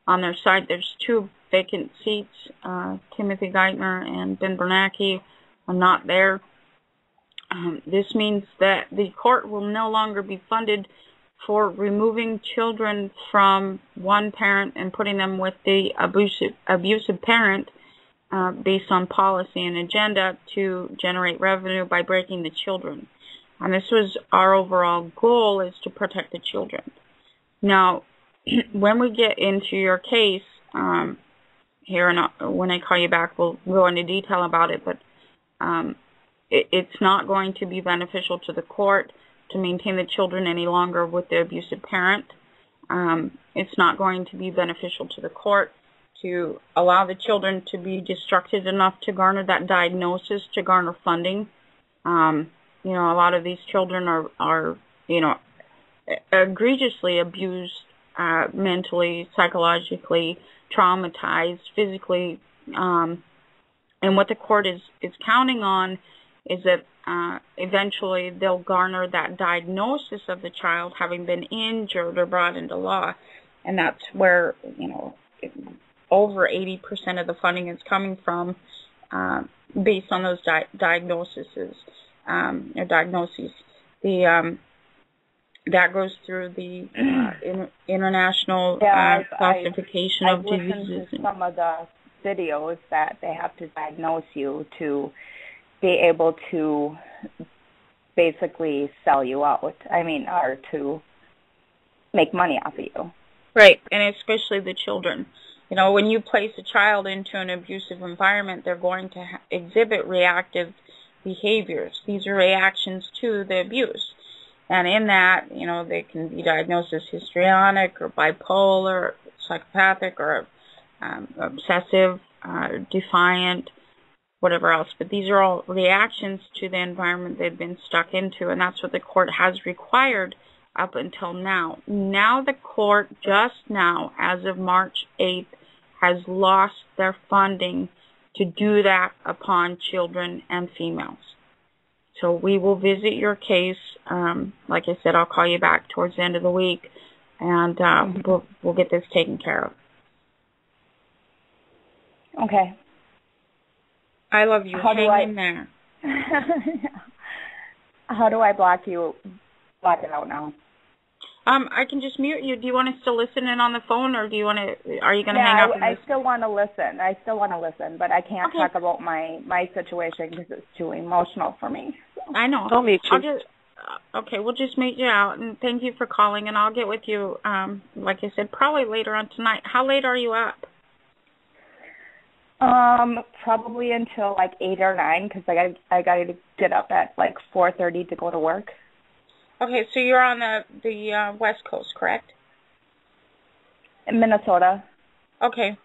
Speaker 1: on their site. There's 2 vacant seats. Timothy Geithner and Ben Bernanke are not there. This means that the court will no longer be funded for removing children from one parent and putting them with the abusive parent based on policy and agenda to generate revenue by breaking the children. And this was our overall goal, is to protect the children. Now, when we get into your case, here and when I call you back, we'll go into detail about it, but it's not going to be beneficial to the court to maintain the children any longer with the abusive parent. It's not going to be beneficial to the court to allow the children to be destructive enough to garner that diagnosis, to garner funding. A lot of these children are egregiously abused, mentally, psychologically, traumatized, physically, and what the court is counting on is that eventually they'll garner that diagnosis of the child having been injured or brought into law, and that's where over 80% of the funding is coming from, based on those diagnoses. That goes through the international classification of diseases.
Speaker 3: I've listened to some of the videos that they have to diagnose you to be able to basically sell you out. Or to make money off of you.
Speaker 1: Right, and especially the children. When you place a child into an abusive environment, they're going to exhibit reactive behaviors. These are reactions to the abuse. And in that, they can be diagnosed as histrionic or bipolar, or psychopathic, or obsessive, defiant, whatever else. But these are all reactions to the environment they've been stuck into, and that's what the court has required up until now. Now the court, just now, as of March 8th, has lost their funding to do that upon children and females. So we will visit your case. Like I said, I'll call you back towards the end of the week, and we'll get this taken care of.
Speaker 3: Okay.
Speaker 1: I love you. Hang in there.
Speaker 3: How do I block it out now?
Speaker 1: I can just mute you. Do you want to still listen in on the phone, or are you going to hang up?
Speaker 3: I still want to listen. But I can't talk about my situation because it's too emotional for me. So.
Speaker 1: I know.
Speaker 2: I'll mute you.
Speaker 1: Okay, we'll just mute you out, and thank you for calling, and I'll get with you, like I said, probably later on tonight. How late are you up?
Speaker 3: Probably until like 8 or 9, because I got to get up at like 4:30 to go to work.
Speaker 1: Okay, so you're on the West Coast, correct?
Speaker 3: In Minnesota.
Speaker 1: Okay.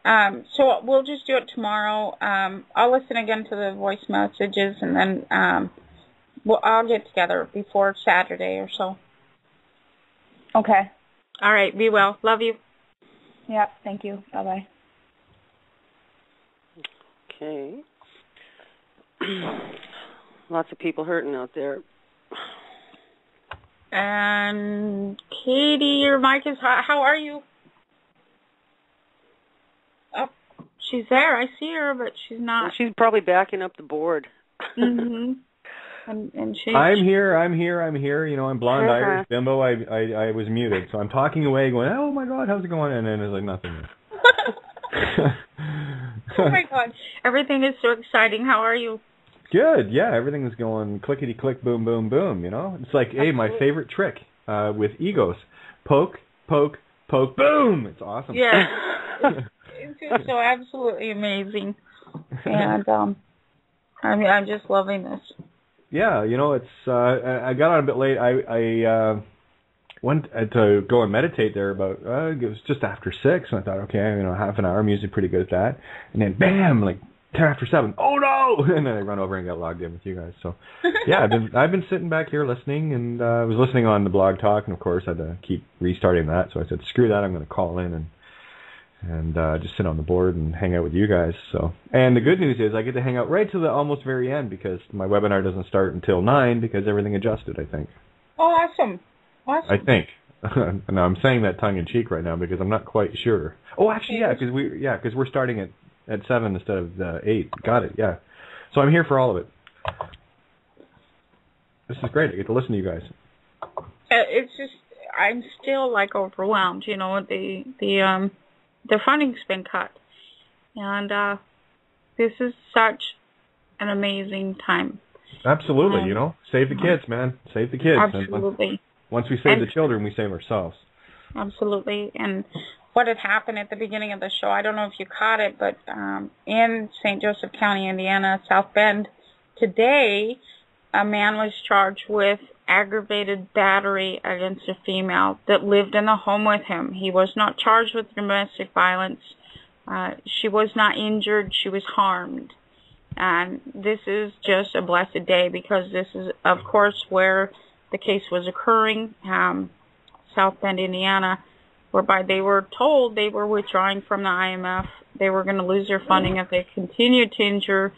Speaker 1: So we'll just do it tomorrow. I'll listen again to the voice messages, and then I'll get together before Saturday or so.
Speaker 3: Okay.
Speaker 1: All right, be well. Love you.
Speaker 3: Yeah, thank you. Bye-bye.
Speaker 2: Okay. Lots of people hurting out there.
Speaker 1: And Katie, your mic is hot. How are you? She's there. I see her, but she's not.
Speaker 2: Well, she's probably backing up the board.
Speaker 1: Mm-hmm. And she's...
Speaker 4: I'm here. You know, I'm blonde, Irish, bimbo. I was muted, so I'm talking away, going, "Oh my God, how's it going?" And then it's like nothing.
Speaker 1: Oh my God, everything is so exciting. How are you?
Speaker 4: Good. Yeah, everything is going clickety click, boom, boom, boom. You know, it's like, hey, my favorite trick with egos: poke, poke, poke, boom. It's awesome.
Speaker 1: Yeah, it's just so absolutely amazing, and I mean, I'm just loving this.
Speaker 4: Yeah, you know, it's. I got on a bit late. I went to go and meditate there about. It was just after 6, and I thought, okay, you know, half an hour. I'm usually pretty good at that. And then, bam, like 10 after 7. Oh no! And then I run over and get logged in with you guys. So, yeah, I've been sitting back here listening, and I was listening on the Blog Talk, and of course I had to keep restarting that. So I said, screw that. I'm going to call in and just sit on the board and hang out with you guys. So, and the good news is I get to hang out right to the almost very end because my webinar doesn't start until 9 because everything adjusted, I think.
Speaker 1: Oh, awesome.
Speaker 4: I think. Now I'm saying that tongue in cheek right now because I'm not quite sure. Oh, actually, yeah, because we're starting at 7 instead of 8. Got it. Yeah. So I'm here for all of it. This is great. I get to listen to you guys.
Speaker 1: It's just I'm still like overwhelmed. You know, the funding's been cut, and this is such an amazing time.
Speaker 4: Absolutely, you know, save the kids, man. Save the kids.
Speaker 1: Absolutely.
Speaker 4: Once we save the children, we save ourselves.
Speaker 1: Absolutely. And what had happened at the beginning of the show, I don't know if you caught it, but in St. Joseph County, Indiana, South Bend, today, a man was charged with aggravated battery against a female that lived in the home with him. He was not charged with domestic violence. She was not injured. She was harmed. And this is just a blessed day because this is, of course, where the case was occurring, South Bend, Indiana, whereby they were told they were withdrawing from the IMF. They were going to lose their funding if they continued to injure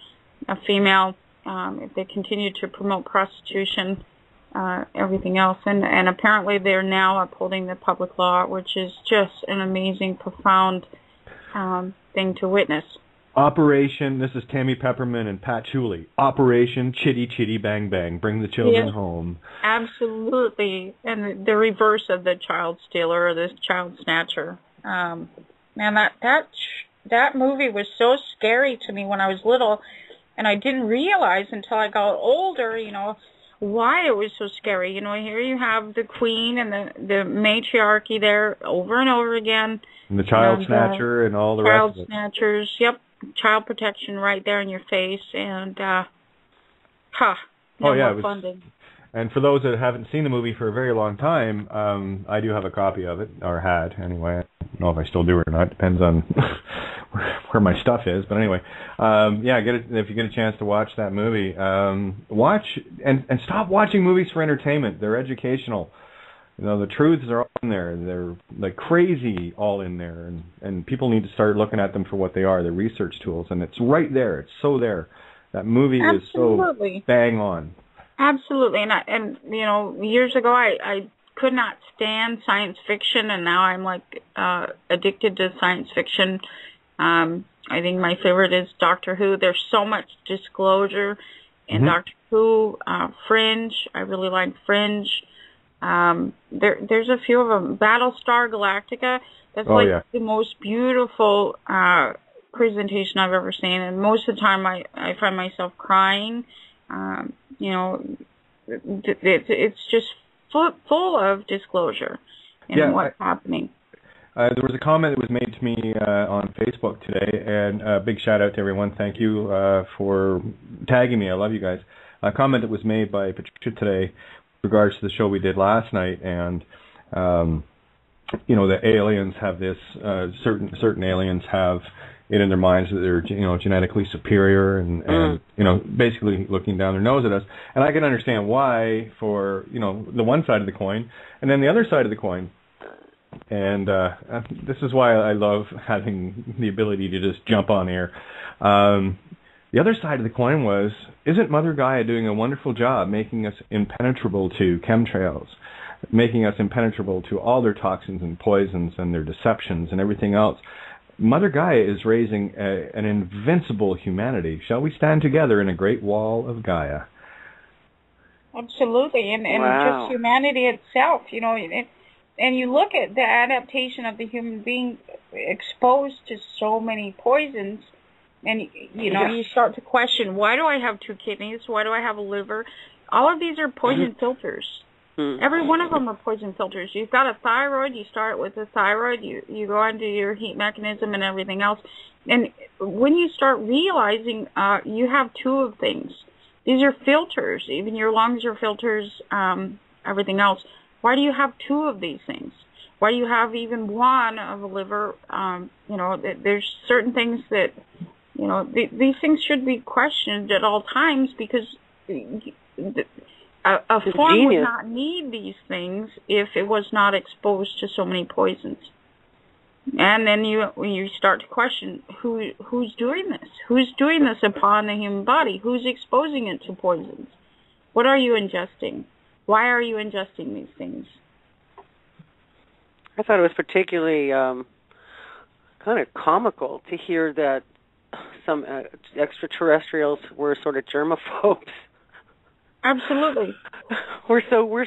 Speaker 1: a female, if they continued to promote prostitution, everything else. And apparently they're now upholding the public law, which is just an amazing, profound thing to witness.
Speaker 4: Operation, this is Tammy Pepperman and Pat Chuley. Operation Chitty Chitty Bang Bang. Bring the children home.
Speaker 1: Absolutely. And the reverse of the child stealer or the child snatcher. Man, that movie was so scary to me when I was little, and I didn't realize until I got older, you know, why it was so scary. You know, here you have the queen and the matriarchy there over and over again.
Speaker 4: And the child snatcher and all the rest of it.
Speaker 1: Child snatchers, yep. Child protection right there in your face, and more funding.
Speaker 4: And for those that haven't seen the movie for a very long time, I do have a copy of it, or had anyway. I don't know if I still do or not. Depends on where my stuff is. But anyway, if you get a chance to watch that movie, watch and stop watching movies for entertainment. They're educational. You know, the truths are all in there. They're like crazy all in there. And people need to start looking at them for what they are. They're research tools. And it's right there. It's so there. That movie is so bang on. Absolutely.
Speaker 1: And you know, years ago I could not stand science fiction, and now I'm like addicted to science fiction. I think my favorite is Doctor Who. There's so much disclosure in Doctor Who. Fringe. I really like Fringe. There's a few of them. Battlestar Galactica. That's the most beautiful presentation I've ever seen. And most of the time I find myself crying. You know, it's just full of disclosure in what's happening.
Speaker 4: There was a comment that was made to me on Facebook today, and a big shout out to everyone. Thank you for tagging me. I love you guys. A comment that was made by Patricia today regards to the show we did last night, and you know, the aliens have this certain aliens have it in their minds that they're, you know, genetically superior and you know, basically looking down their nose at us. And I can understand why for, you know, the one side of the coin, and then the other side of the coin. And this is why I love having the ability to just jump on air. The other side of the coin was, isn't Mother Gaia doing a wonderful job making us impenetrable to chemtrails, making us impenetrable to all their toxins and poisons and their deceptions and everything else? Mother Gaia is raising an invincible humanity. Shall we stand together in a great wall of Gaia?
Speaker 1: Absolutely, and
Speaker 2: Wow.
Speaker 1: just humanity itself, you know, and you look at the adaptation of the human being exposed to so many poisons, and, you know, you start to question, why do I have 2 kidneys? Why do I have a liver? All of these are poison filters. Every one of them are poison filters. You've got a thyroid, you start with the thyroid, you go into your heat mechanism and everything else. And when you start realizing you have 2 of things, these are filters, even your lungs are filters, everything else. Why do you have 2 of these things? Why do you have even 1 of a liver? You know, there's certain things that, you know, these things should be questioned at all times, because a farm would not need these things if it was not exposed to so many poisons. And then you start to question who's doing this? Who's doing this upon the human body? Who's exposing it to poisons? What are you ingesting? Why are you ingesting these things?
Speaker 2: I thought it was particularly kind of comical to hear that some extraterrestrials were sort of germaphobes.
Speaker 1: Absolutely.
Speaker 2: We're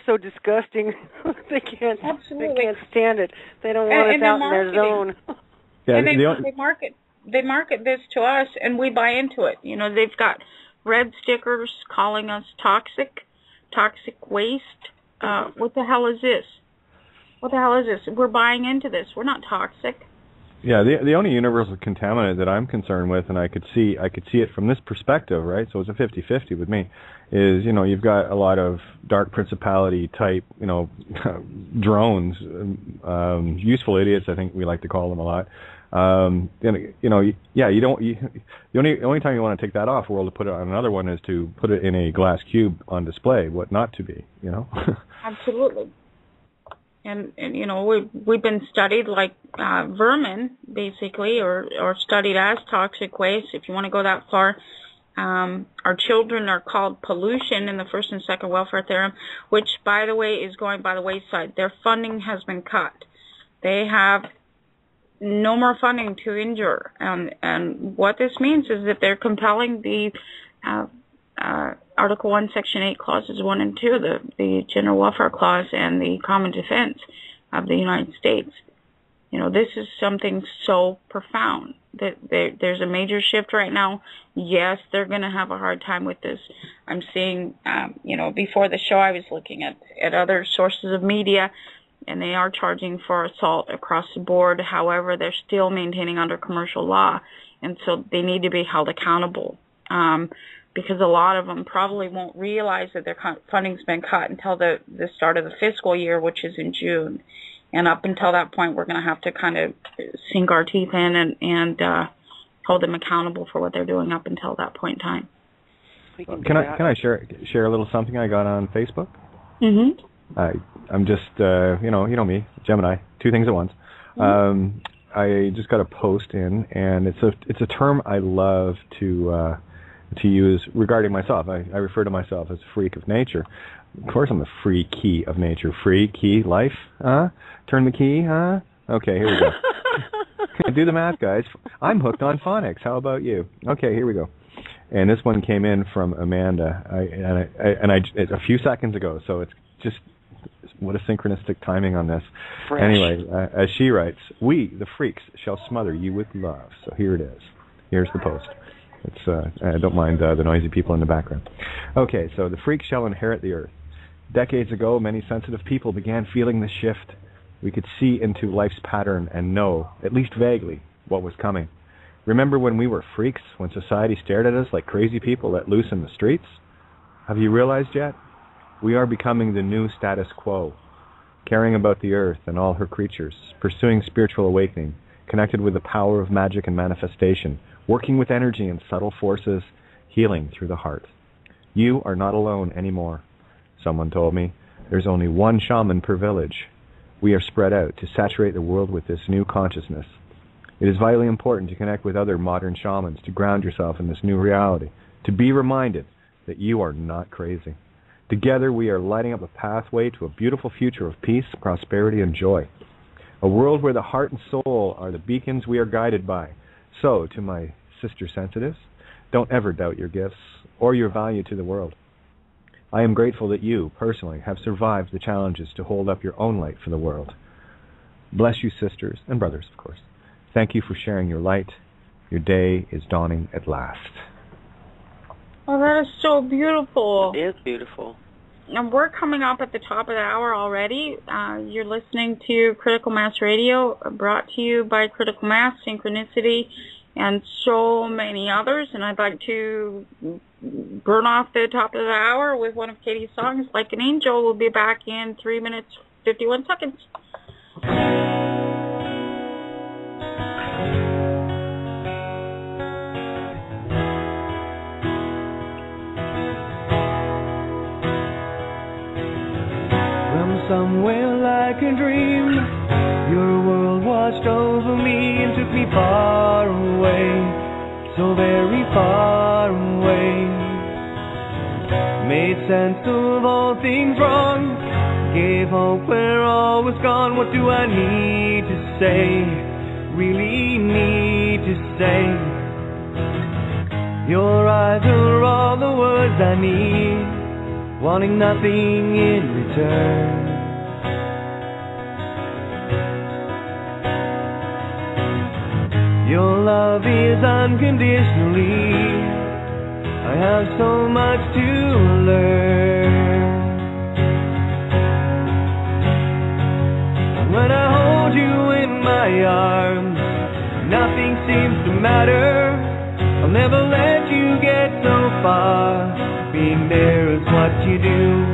Speaker 2: so disgusting. They can't stand it. They don't want us out in their zone.
Speaker 4: Yeah,
Speaker 1: and they market this to us, and we buy into it. You know, they've got red stickers calling us toxic waste. What the hell is this? What the hell is this? We're buying into this. We're not toxic.
Speaker 4: Yeah, the only universal contaminant that I'm concerned with, and I could see it from this perspective, right? So it's a 50-50 with me. Is, you know, you've got a lot of dark principality type, you know, drones, useful idiots, I think we like to call them a lot. And, you know, yeah, the only time you want to take that off world to put it on another one is to put it in a glass cube on display. What not to be, you know?
Speaker 1: Absolutely. And you know, we've been studied like vermin, basically, or studied as toxic waste, if you want to go that far. Our children are called pollution in the first and second welfare theorem, which, by the way, is going by the wayside. Their funding has been cut. They have no more funding to injure. And what this means is that they're compelling the Article 1, Section 8, Clauses 1 and 2, the General Welfare Clause and the Common Defense of the United States. You know, this is something so profound that there's a major shift right now. Yes, they're going to have a hard time with this. I'm seeing, you know, before the show I was looking at other sources of media, and they are charging for assault across the board. However, they're still maintaining under commercial law, and so they need to be held accountable. Because a lot of them probably won't realize that their funding's been cut until the start of the fiscal year, which is in June. And up until that point, we're going to have to kind of sink our teeth in and hold them accountable for what they're doing up until that point in time.
Speaker 4: Can I share a little something I got on Facebook?
Speaker 1: Mm-hmm.
Speaker 4: I'm just you know me, Gemini, 2 things at once. Mm-hmm. I just got a post in, and it's a term I love to use regarding myself. I refer to myself as a freak of nature. Of course I'm a freaky of nature. Free key life, turn the key, Okay, here we go. Do the math, guys. I'm hooked on phonics. How about you? Okay, here we go. And this one came in from Amanda, it's a few seconds ago, so it's just, what a synchronistic timing on this.
Speaker 2: Fresh.
Speaker 4: Anyway, as she writes, "We, the freaks, shall smother you with love." So here it is. Here's the post. It's I don't mind the noisy people in the background. Okay, so the freaks shall inherit the earth. Decades ago, many sensitive people began feeling the shift. We could see into life's pattern and know, at least vaguely, what was coming. Remember when we were freaks, when society stared at us like crazy people let loose in the streets? Have you realized yet? We are becoming the new status quo, caring about the earth and all her creatures, pursuing spiritual awakening, connected with the power of magic and manifestation, working with energy and subtle forces, healing through the heart. You are not alone anymore. Someone told me, there's only one shaman per village. We are spread out to saturate the world with this new consciousness. It is vitally important to connect with other modern shamans, to ground yourself in this new reality, to be reminded that you are not crazy. Together we are lighting up a pathway to a beautiful future of peace, prosperity, and joy. A world where the heart and soul are the beacons we are guided by. So, to my sister sensitives, don't ever doubt your gifts or your value to the world. I am grateful that you, personally, have survived the challenges to hold up your own light for the world. Bless you, sisters and brothers, of course. Thank you for sharing your light. Your day is dawning at last.
Speaker 1: Oh, that is so beautiful.
Speaker 2: It is beautiful.
Speaker 1: And we're coming up at the top of the hour already. You're listening to Critical Mass Radio, brought to you by Critical Mass, Syncrenicity, and so many others. And I'd like to burn off the top of the hour with one of Katie's songs, Like an Angel. We'll be back in 3 minutes, 51 seconds.
Speaker 5: Somewhere like a dream, your world washed over me and took me far away, so very far away. Made sense of all things wrong, gave hope where all was gone. What do I need to say, really need to say? Your eyes are all the words I need, wanting nothing in return. Your love is unconditionally. I have so much to learn. When I hold you in my arms, nothing seems to matter. I'll never let you get so far. Being there is what you do.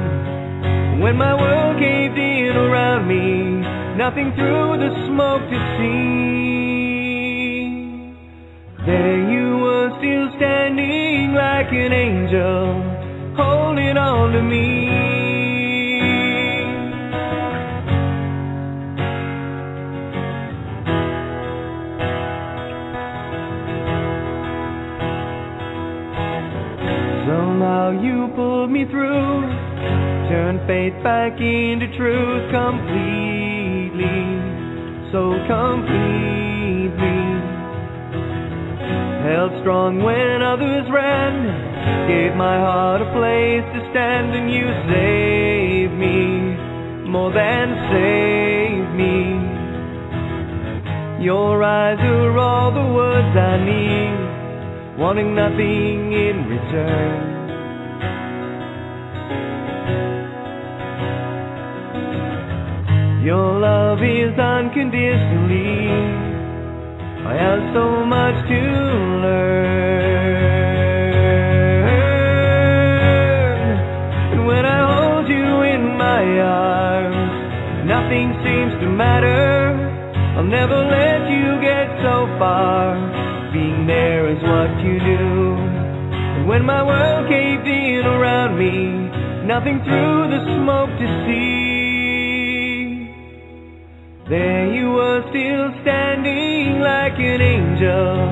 Speaker 5: When my world caved in around me, nothing through the smoke to see. There you were, still standing like an angel, holding on to me. Somehow you pulled me through, turned faith back into truth completely, so completely. Held strong when others ran, gave my heart a place to stand, and you saved me, more than saved me. Your eyes are all the words I need, wanting nothing in return. Your love is unconditionally. I have so much to learn. And when I hold you in my arms, nothing seems to matter. I'll never let you get so far. Being there is what you do. And when my world caved in around me, nothing through the smoke to see. There you were, still standing like an angel,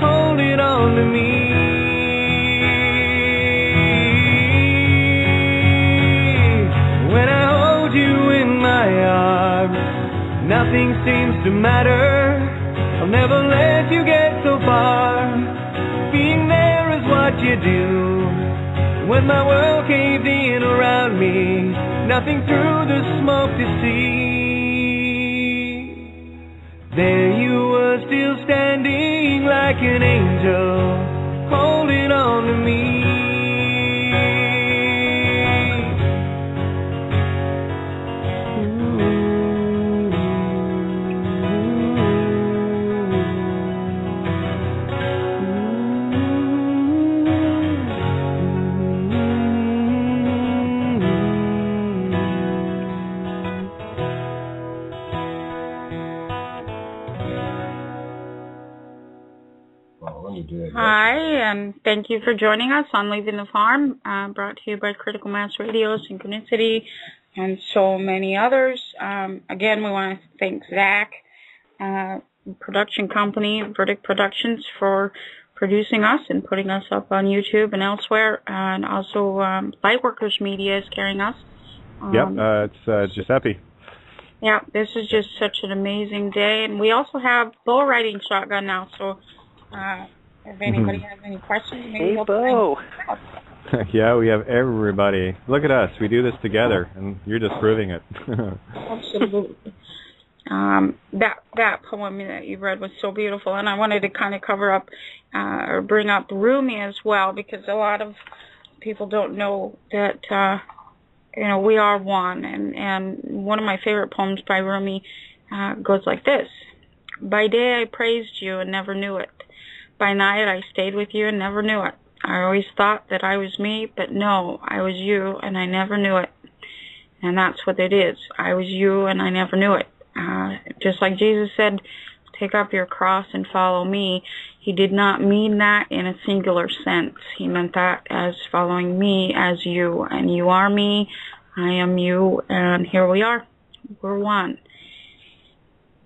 Speaker 5: holding on to me. When I hold you in my arms, nothing seems to matter. I'll never let you get so far. Being there is what you do. When my world caved in around me, nothing through the smoke to see. There you were, still standing like an angel, holding on to me.
Speaker 1: Hi, and thank you for joining us on Leaving the Farm, brought to you by Critical Mass Radio, Syncrenicity, and so many others. Again, we want to thank Zach, production company, Verdict Productions, for producing us and putting us up on YouTube and elsewhere, and also Lightworkers Media is carrying us.
Speaker 4: It's Giuseppe.
Speaker 1: Yeah, this is just such an amazing day. And we also have Bo riding shotgun now, so if anybody has any questions, maybe
Speaker 2: hey, Bo.
Speaker 4: Yeah, we have everybody. Look at us. We do this together, and you're just proving it.
Speaker 1: Absolutely. That poem that you read was so beautiful, and I wanted to kind of cover up or bring up Rumi as well, because a lot of people don't know that we are one. And one of my favorite poems by Rumi goes like this: By day I praised you and never knew it. By night I stayed with you and never knew it. I always thought that I was me, but no, I was you and I never knew it. And that's what it is. I was you and I never knew it. Just like Jesus said, take up your cross and follow me. He did not mean that in a singular sense. He meant that as following me as you. And you are me, I am you, and here we are. We're one.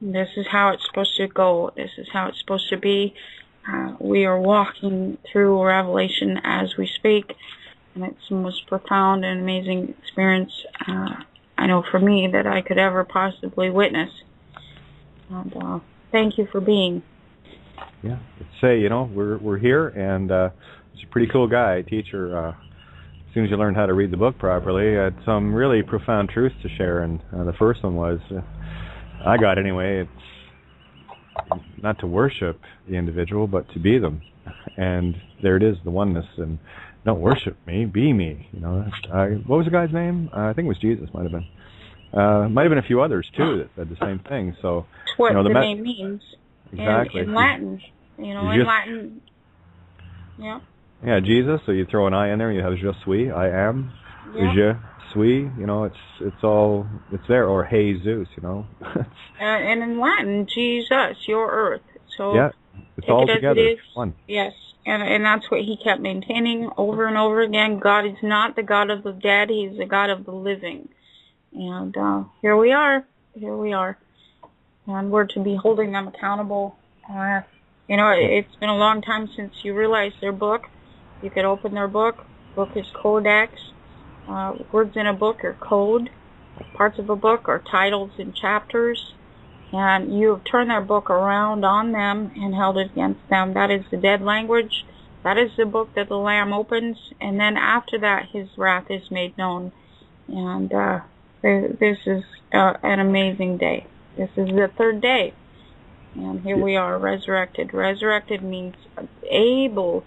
Speaker 1: This is how it's supposed to go. This is how it's supposed to be. We are walking through Revelation as we speak, and it's the most profound and amazing experience I know for me that I could ever possibly witness. And thank you for being.
Speaker 4: Yeah, say we're here, and he's a pretty cool guy, teacher. As soon as you learned how to read the book properly, had some really profound truths to share. And the first one was, I got anyway. It's not to worship the individual, but to be them. And there it is, the oneness. And don't worship me, be me. What was the guy's name? I think it was Jesus. Might have been. Might have been a few others too that said the same thing. So
Speaker 1: what the name means.
Speaker 4: Exactly.
Speaker 1: In Latin, in Latin. Yeah.
Speaker 4: Yeah, Jesus. So you throw an I in there, and you have je suis, I am.
Speaker 1: Yeah.
Speaker 4: Je suis. It's there. Or hey Zeus.
Speaker 1: And in Latin, Jesus, your earth. So
Speaker 4: yeah, it's all together.
Speaker 1: It is.
Speaker 4: One.
Speaker 1: Yes, and that's what he kept maintaining over and over again. God is not the God of the dead; He's the God of the living. And here we are. And we're to be holding them accountable. It's been a long time since you realized their book. You could open their book. Book is codex. Words in a book are code. Parts of a book are titles and chapters. And you have turned their book around on them and held it against them. That is the dead language. That is the book that the Lamb opens. And then after that, His wrath is made known. And this is an amazing day. This is the third day. And here we are, resurrected. Resurrected means able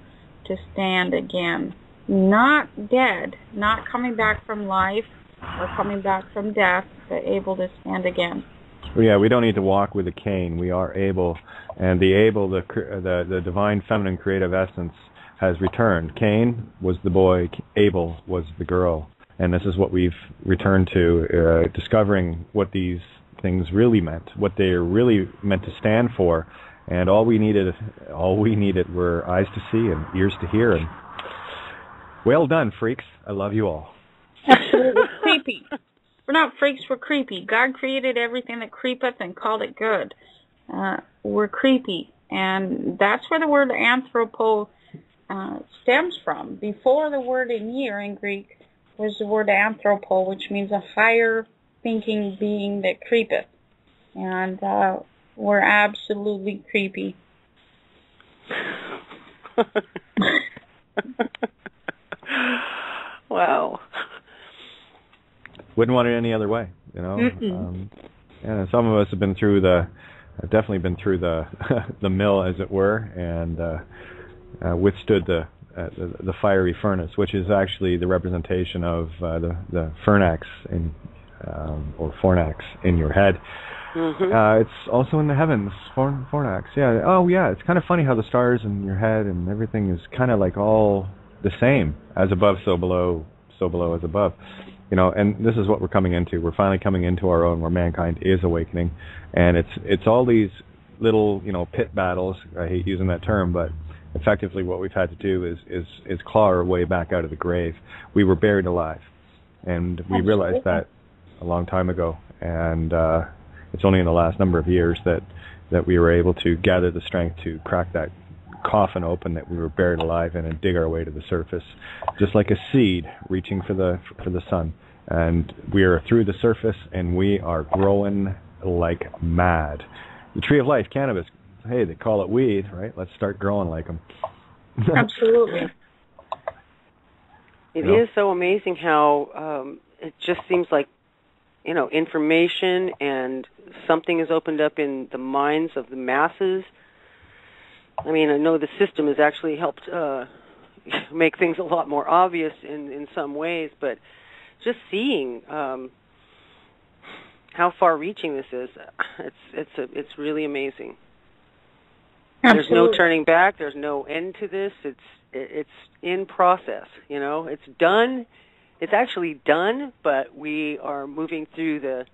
Speaker 1: to stand again. Not dead, not coming back from life or coming back from death, but able to stand again.
Speaker 4: Well, yeah, we don't need to walk with a cane. We are able. And the divine feminine creative essence has returned. Cain was the boy, Abel was the girl. And this is what we've returned to, discovering what these things really meant, what they are really meant to stand for. And all we needed were eyes to see and ears to hear. And well done, freaks. I love you all.
Speaker 1: Absolutely creepy. We're not freaks, we're creepy. God created everything that creepeth and called it good. We're creepy. And that's where the word anthropo stems from. Before the word year in Greek was the word anthropo, which means a higher thinking being that creepeth. And we're absolutely creepy.
Speaker 2: Wow.
Speaker 4: Wouldn't want it any other way, And some of us have definitely been through the mill, as it were, and withstood the fiery furnace, which is actually the representation of the fornax or fornax in your head. Mm-hmm. It's also in the heavens, fornax. Yeah. Oh, yeah. It's kind of funny how the stars in your head and everything is kind of like all the same, as above, so below as above. And this is what we're coming into. We're finally coming into our own, where mankind is awakening, and it's all these little, pit battles. I hate using that term, but effectively what we've had to do is claw our way back out of the grave. We were buried alive, and we realized that a long time ago, and it's only in the last number of years that we were able to gather the strength to crack that coffin open that we were buried alive in and dig our way to the surface, just like a seed reaching for the sun. And we are through the surface, and we are growing like mad. The tree of life, cannabis, hey, they call it weed, right? Let's start growing like them.
Speaker 1: Absolutely.
Speaker 2: It is so amazing how it just seems like, information and something is opened up in the minds of the masses. I mean, I know the system has actually helped make things a lot more obvious in some ways, but just seeing how far-reaching this is, it's really amazing.
Speaker 1: Absolutely.
Speaker 2: There's no turning back. There's no end to this. It's in process. It's done. It's actually done, but we are moving through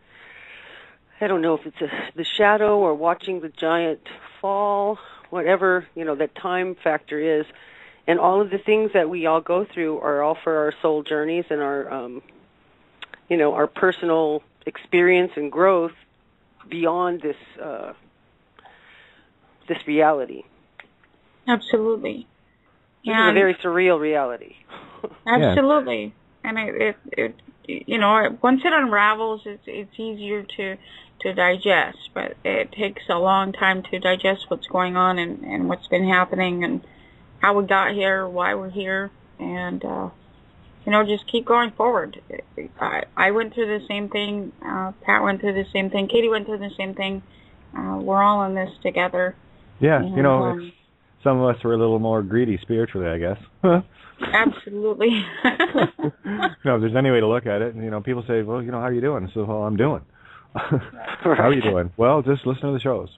Speaker 2: I don't know if it's the shadow or watching the giant fall, whatever, that time factor is. And all of the things that we all go through are all for our soul journeys and our, our personal experience and growth beyond this reality.
Speaker 1: Absolutely.
Speaker 2: This is a very surreal reality.
Speaker 1: Absolutely. And it once it unravels, it's easier to digest, but it takes a long time to digest what's going on and what's been happening and how we got here, why we're here, and just keep going forward. I went through the same thing. Pat went through the same thing. Katie went through the same thing. We're all in this together.
Speaker 4: Yeah, and, some of us were a little more greedy spiritually, I guess.
Speaker 1: Absolutely.
Speaker 4: If there's any way to look at it, people say, well, how are you doing? So, well, I'm doing. How are you doing? Well, just listen to the shows.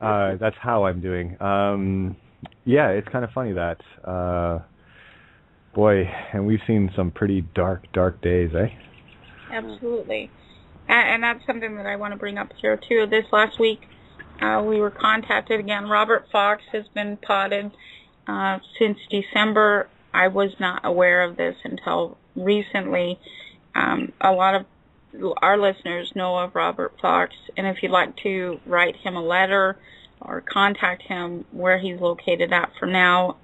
Speaker 4: That's how I'm doing. It's kind of funny that, and we've seen some pretty dark days, eh?
Speaker 1: Absolutely. And that's something that I want to bring up here, too. This last week, we were contacted again. Robert Fox has been potted since December. I was not aware of this until recently. A lot of our listeners know of Robert Fox, and if you'd like to write him a letter or contact him where he's located at for now,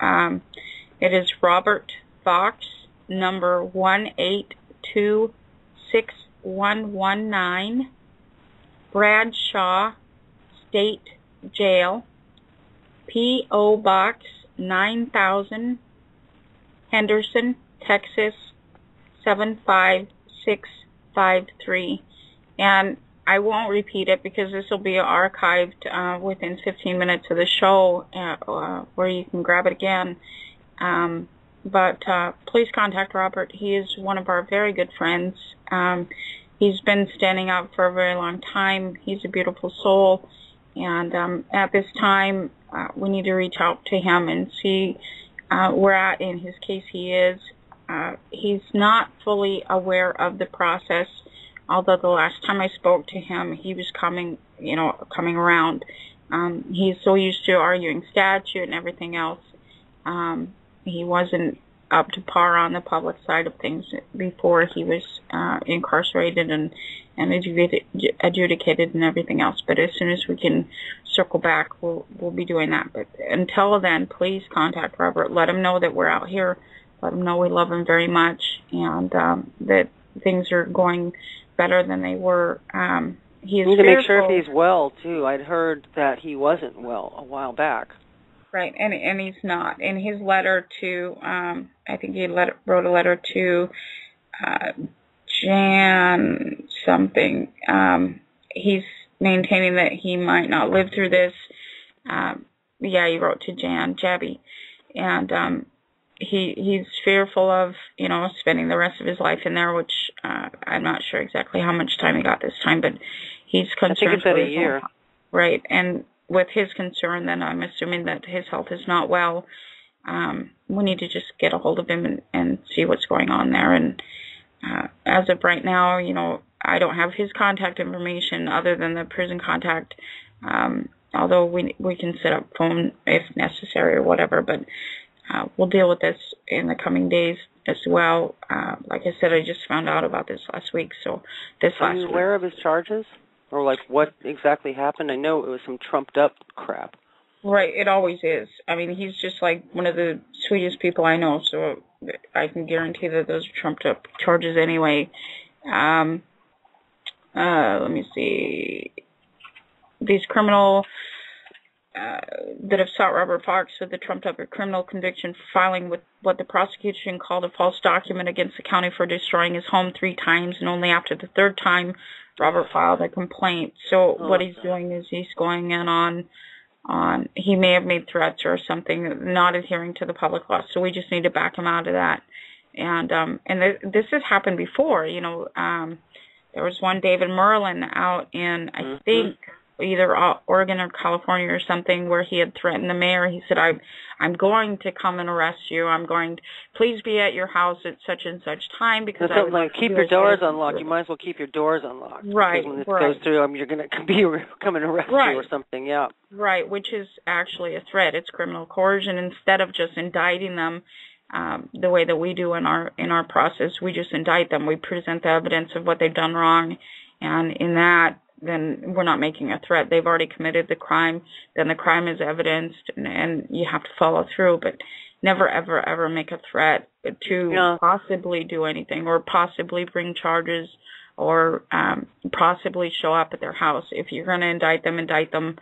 Speaker 1: it is Robert Fox, number 1826119, Bradshaw State Jail, P.O. Box 9000, Henderson, Texas 75653. And I won't repeat it because this will be archived within 15 minutes of the show where you can grab it again. But please contact Robert. He is one of our very good friends. He's been standing up for a very long time. He's a beautiful soul. And at this time, we need to reach out to him and see where at in his case he is. He's not fully aware of the process, although the last time I spoke to him, he was coming around. He's so used to arguing statute and everything else. He wasn't up to par on the public side of things before he was incarcerated and adjudicated and everything else. But as soon as we can circle back, we'll be doing that. But until then, please contact Robert. Let him know that we're out here. Let him know we love him very much and that things are going better than they were. He is
Speaker 2: you need to make sure
Speaker 1: fearful.
Speaker 2: if he's well, too. I'd heard that he wasn't well a while back.
Speaker 1: Right, and he's not. In his letter to, I think he wrote a letter to Jan something. He's maintaining that he might not live through this. He wrote to Jabby. And he's fearful of, spending the rest of his life in there, which I'm not sure exactly how much time he got this time, but he's concerned.
Speaker 2: I think it's a year.
Speaker 1: Right, and with his concern, then I'm assuming that his health is not well. We need to just get a hold of him and see what's going on there. And as of right now, I don't have his contact information other than the prison contact, although we can set up phone if necessary or whatever. But we'll deal with this in the coming days as well. Like I said, I just found out about this last week. So
Speaker 2: Are you aware of his charges? Or, what exactly happened? I know it was some trumped-up crap.
Speaker 1: Right, it always is. I mean, he's just like one of the sweetest people I know, so I can guarantee that those are trumped up charges anyway. Let me see. These criminal that have sought Robert Fox with the trumped up a criminal conviction for filing with what the prosecution called a false document against the county for destroying his home 3 times, and only after the 3rd time Robert filed a complaint. So what he's doing is he's going in on he may have made threats or something, not adhering to the public law. So we just need to back him out of that. And this has happened before. You know, there was one David Merlin out in I think either Oregon or California or something, where he had threatened the mayor. He said, I'm going to come and arrest you. I'm going to, please be at your house at such and such time, because I would
Speaker 2: like keep your doors unlocked. You might as well keep your doors unlocked.
Speaker 1: Right,
Speaker 2: because when this goes through, you're going to come and arrest you or something, yeah.
Speaker 1: Right, which is actually a threat. It's criminal coercion. Instead of just indicting them the way that we do in our process, we just indict them. We present the evidence of what they've done wrong, and in that, then we're not making a threat. They've already committed the crime. Then the crime is evidenced, and you have to follow through. But never, ever, ever make a threat to possibly do anything or possibly bring charges or possibly show up at their house. If you're going to indict them.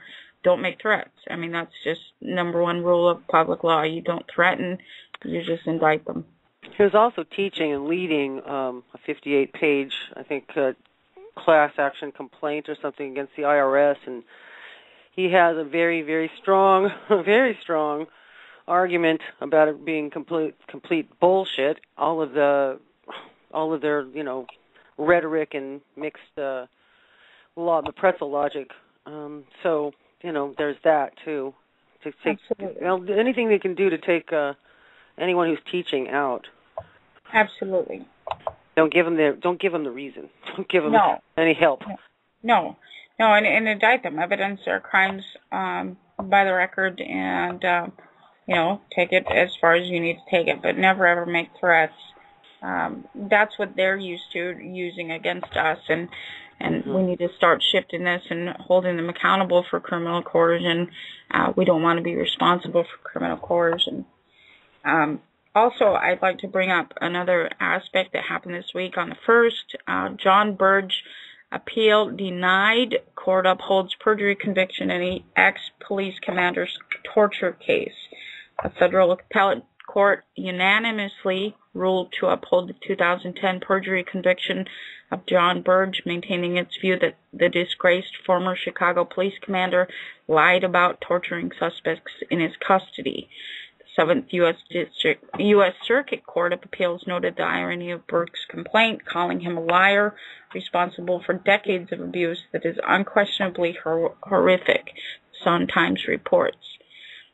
Speaker 1: Don't make threats. I mean, that's just number 1 rule of public law. You don't threaten. You just indict them.
Speaker 2: He was also teaching and leading a 58-page, I think, class action complaint or something against the IRS, and he has a very, very strong argument about it being complete bullshit. All of their, rhetoric and mixed the pretzel logic. So there's that too. To take anything they can do to take anyone who's teaching out.
Speaker 1: Absolutely.
Speaker 2: Don't give them the reason. Don't give them any help.
Speaker 1: No, and indict them. Evidence their crimes by the record, and take it as far as you need to take it, but never ever make threats. That's what they're used to using against us, and we need to start shifting this and holding them accountable for criminal coercion. We don't want to be responsible for criminal coercion. Also, I'd like to bring up another aspect that happened this week. On the 1st, John Burge appeal denied. Court upholds perjury conviction in the ex-police commander's torture case. A federal appellate court unanimously ruled to uphold the 2010 perjury conviction of John Burge, maintaining its view that the disgraced former Chicago police commander lied about torturing suspects in his custody. 7th U.S. Circuit Court of Appeals noted the irony of Burke's complaint, calling him a liar responsible for decades of abuse that is unquestionably horrific, Sun-Times reports.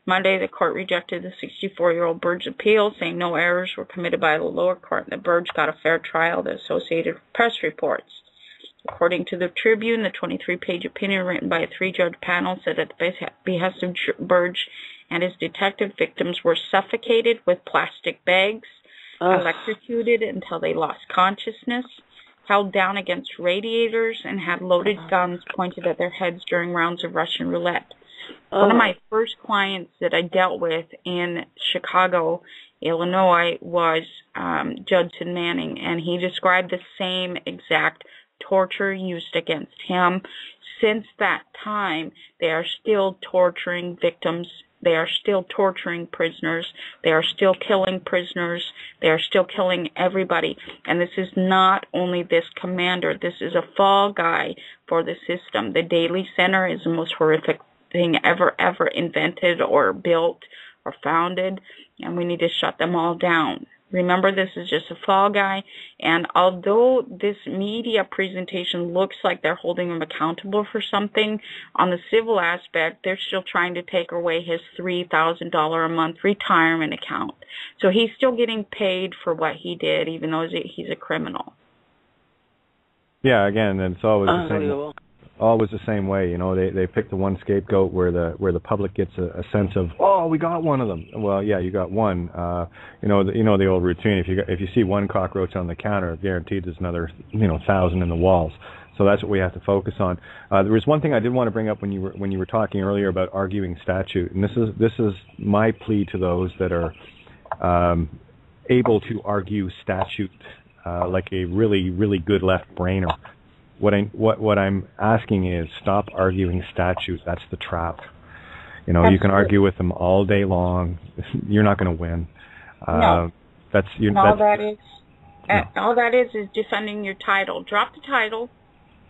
Speaker 1: Monday, the court rejected the 64-year-old Burge's appeal, saying no errors were committed by the lower court and that Burge got a fair trial, the Associated Press reports. According to the Tribune, the 23-page opinion written by a 3-judge panel said that the behest of Burge and his detective victims were suffocated with plastic bags, electrocuted until they lost consciousness, held down against radiators, and had loaded guns pointed at their heads during rounds of Russian roulette. One of my first clients that I dealt with in Chicago, Illinois, was Judson Manning, and he described the same exact torture used against him. Since that time, they are still torturing victims. They are still torturing prisoners. They are still killing prisoners. They are still killing everybody. And this is not only this commander. This is a fall guy for the system. The Daily Center is the most horrific thing ever invented or built or founded. And we need to shut them all down. Remember, this is just a fall guy, and although this media presentation looks like they're holding him accountable for something, on the civil aspect, they're still trying to take away his $3,000 a month retirement account. So he's still getting paid for what he did, even though he's a criminal.
Speaker 4: Yeah, again, it's always the same. Always the same way, they pick the one scapegoat where the public gets a sense of, oh, we got one of them. Well, yeah, you got one. The old routine. If you see one cockroach on the counter, guaranteed there's another 1,000 in the walls. So that's what we have to focus on. There was one thing I did want to bring up when you were talking earlier about arguing statute, and this is my plea to those that are able to argue statute like a really, really good left brainer. What I'm asking is stop arguing statute. That's the trap. You can argue with them all day long. You're not going to win.
Speaker 1: No. All that is defending your title. Drop the title.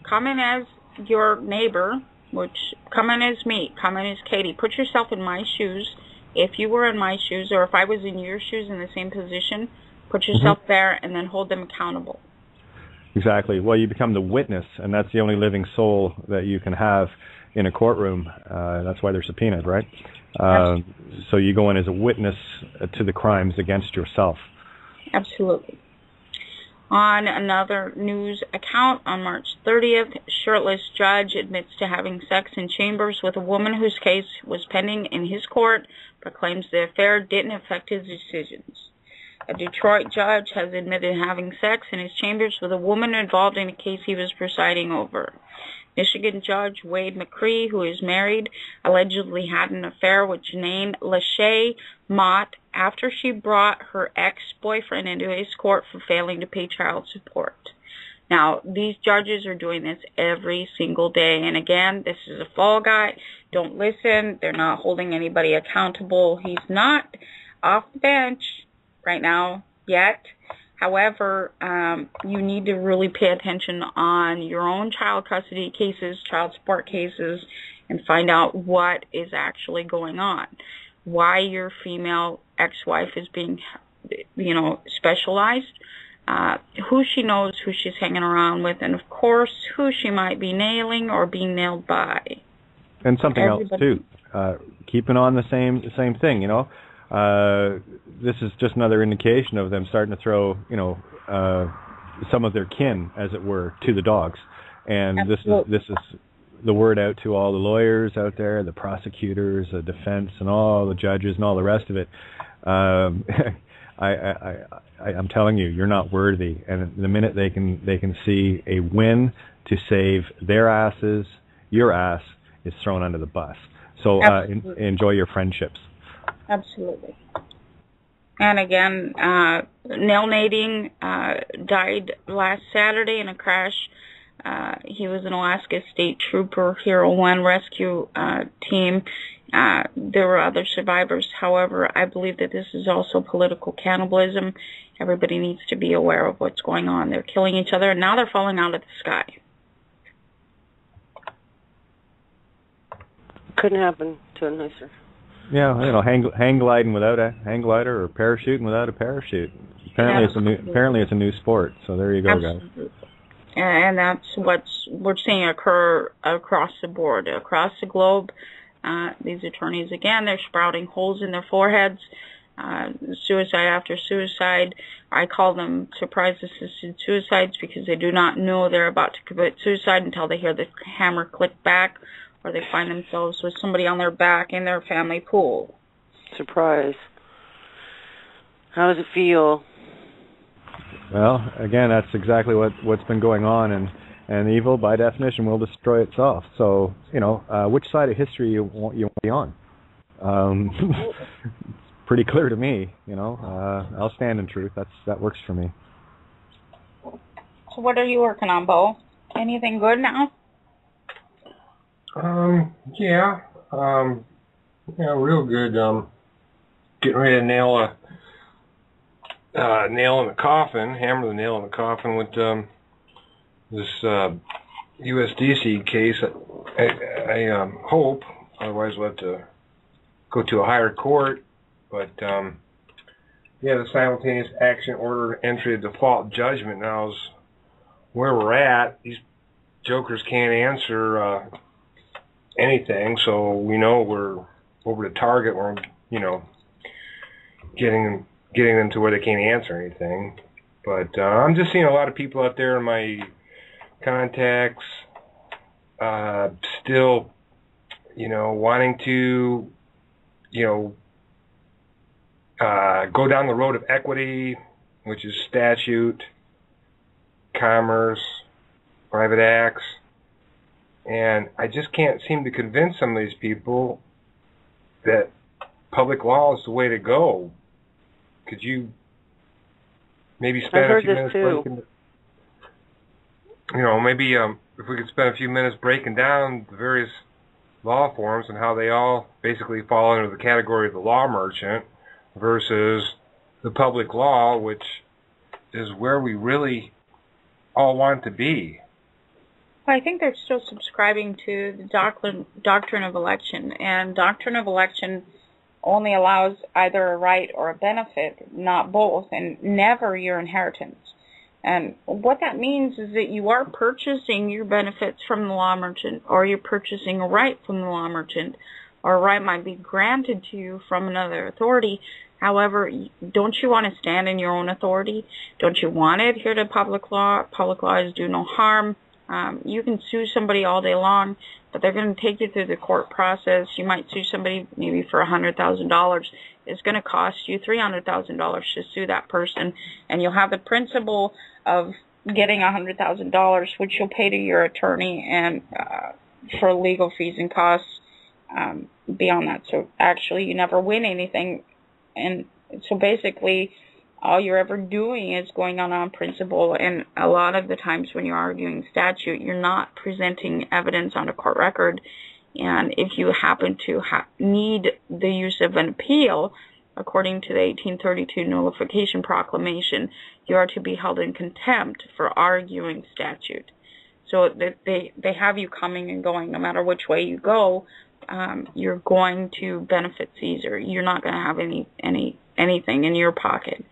Speaker 1: Come in as your neighbor, come in as me. Come in as Katie. Put yourself in my shoes. If you were in my shoes, or if I was in your shoes in the same position, put yourself there and then hold them accountable. Exactly.
Speaker 4: Well, you become the witness, and that's the only living soul that you can have in a courtroom. That's why they're subpoenaed, right? So you go in as a witness to the crimes against yourself.
Speaker 1: Absolutely. On another news account, on March 30th, shirtless judge admits to having sex in chambers with a woman whose case was pending in his court, but claims the affair didn't affect his decisions. A Detroit judge has admitted having sex in his chambers with a woman involved in a case he was presiding over. Michigan Judge Wade McCree, who is married, allegedly had an affair with Janine Lachey Mott after she brought her ex-boyfriend into his court for failing to pay child support. Now, these judges are doing this every single day. And again, this is a fall guy. Don't listen. They're not holding anybody accountable. He's not off the bench right now yet. However, you need to really pay attention on your own child custody cases, child support cases, and find out what is actually going on. Why your female ex-wife is being, specialized, who she knows, who she's hanging around with, and of course, who she might be nailing or being nailed by.
Speaker 4: And something else too, keeping on the same thing, this is just another indication of them starting to throw, some of their kin, as it were, to the dogs. And this is the word out to all the lawyers out there, the prosecutors, the defense, and all the judges, and all the rest of it. I'm telling you, you're not worthy. And the minute they can see a win to save their asses, your ass is thrown under the bus. So enjoy your friendships.
Speaker 1: Absolutely. And again, Nell Nading died last Saturday in a crash. He was an Alaska State Trooper, Hero 1 rescue team. There were other survivors. However, I believe that this is also political cannibalism. Everybody needs to be aware of what's going on. They're killing each other, and now they're falling out of the sky.
Speaker 2: Couldn't happen to a nicer.
Speaker 4: Yeah, hang gliding without a hang glider, or parachuting without a parachute. Apparently, it's a new sport. So there you go,
Speaker 1: Absolutely. Guys. And that's what we're seeing occur across the board, across the globe. These attorneys, again, they're sprouting holes in their foreheads. Suicide after suicide. I call them surprise-assisted suicides because they do not know they're about to commit suicide until they hear the hammer click back, or they find themselves with somebody on their back in their family pool.
Speaker 2: Surprise. How does it feel?
Speaker 4: Well, again, that's exactly what's been going on, and evil, by definition, will destroy itself. So, which side of history you want to be on? It's pretty clear to me. I'll stand in truth. That works for me.
Speaker 1: So, what are you working on, Bo? Anything good now?
Speaker 6: Yeah, real good. Getting ready to nail in the coffin, hammer the nail in the coffin with this USDC case. I hope, otherwise we'll have to go to a higher court. But the simultaneous action order entry of default judgment now is where we're at. These jokers can't answer anything, so we know we're over the target. We're getting them to where they can't answer anything. But I'm just seeing a lot of people out there in my contacts still wanting to go down the road of equity, which is statute, commerce, private acts. And I just can't seem to convince some of these people that public law is the way to go. Could you maybe spend a few minutes breaking, maybe if we could spend a few minutes breaking down the various law forms and how they all basically fall under the category of the law merchant versus the public law, which is where we really all want to be.
Speaker 1: I think they're still subscribing to the doctrine of election, and doctrine of election only allows either a right or a benefit, not both, and never your inheritance. And what that means is that you are purchasing your benefits from the law merchant, or you're purchasing a right from the law merchant, or a right might be granted to you from another authority. However, don't you want to stand in your own authority? Don't you want to adhere to public law? Public laws do no harm. You can sue somebody all day long, but they're going to take you through the court process. You might sue somebody maybe for $100,000. It's going to cost you $300,000 to sue that person, and you'll have the principle of getting $100,000, which you'll pay to your attorney and for legal fees and costs beyond that. So actually, you never win anything, and so basically, all you're ever doing is going on principle, and a lot of the times when you're arguing statute, you're not presenting evidence on a court record, and if you happen to need the use of an appeal, according to the 1832 Nullification Proclamation, you are to be held in contempt for arguing statute. So they have you coming and going. No matter which way you go, you're going to benefit Caesar. You're not going to have anything in your pocket.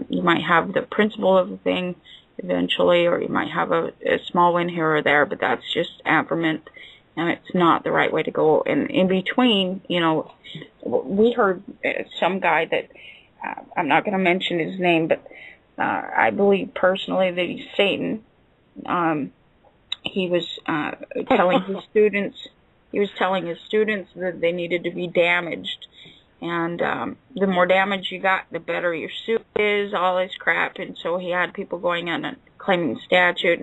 Speaker 1: You might have the principle of the thing eventually, or you might have a small win here or there, but that's just affirmant, and it's not the right way to go. And in between, we heard some guy that, I'm not going to mention his name, but I believe personally that he's Satan. He was telling his students that they needed to be damaged. And the more damage you got, the better your suit is, all this crap. And so he had people going in and claiming statute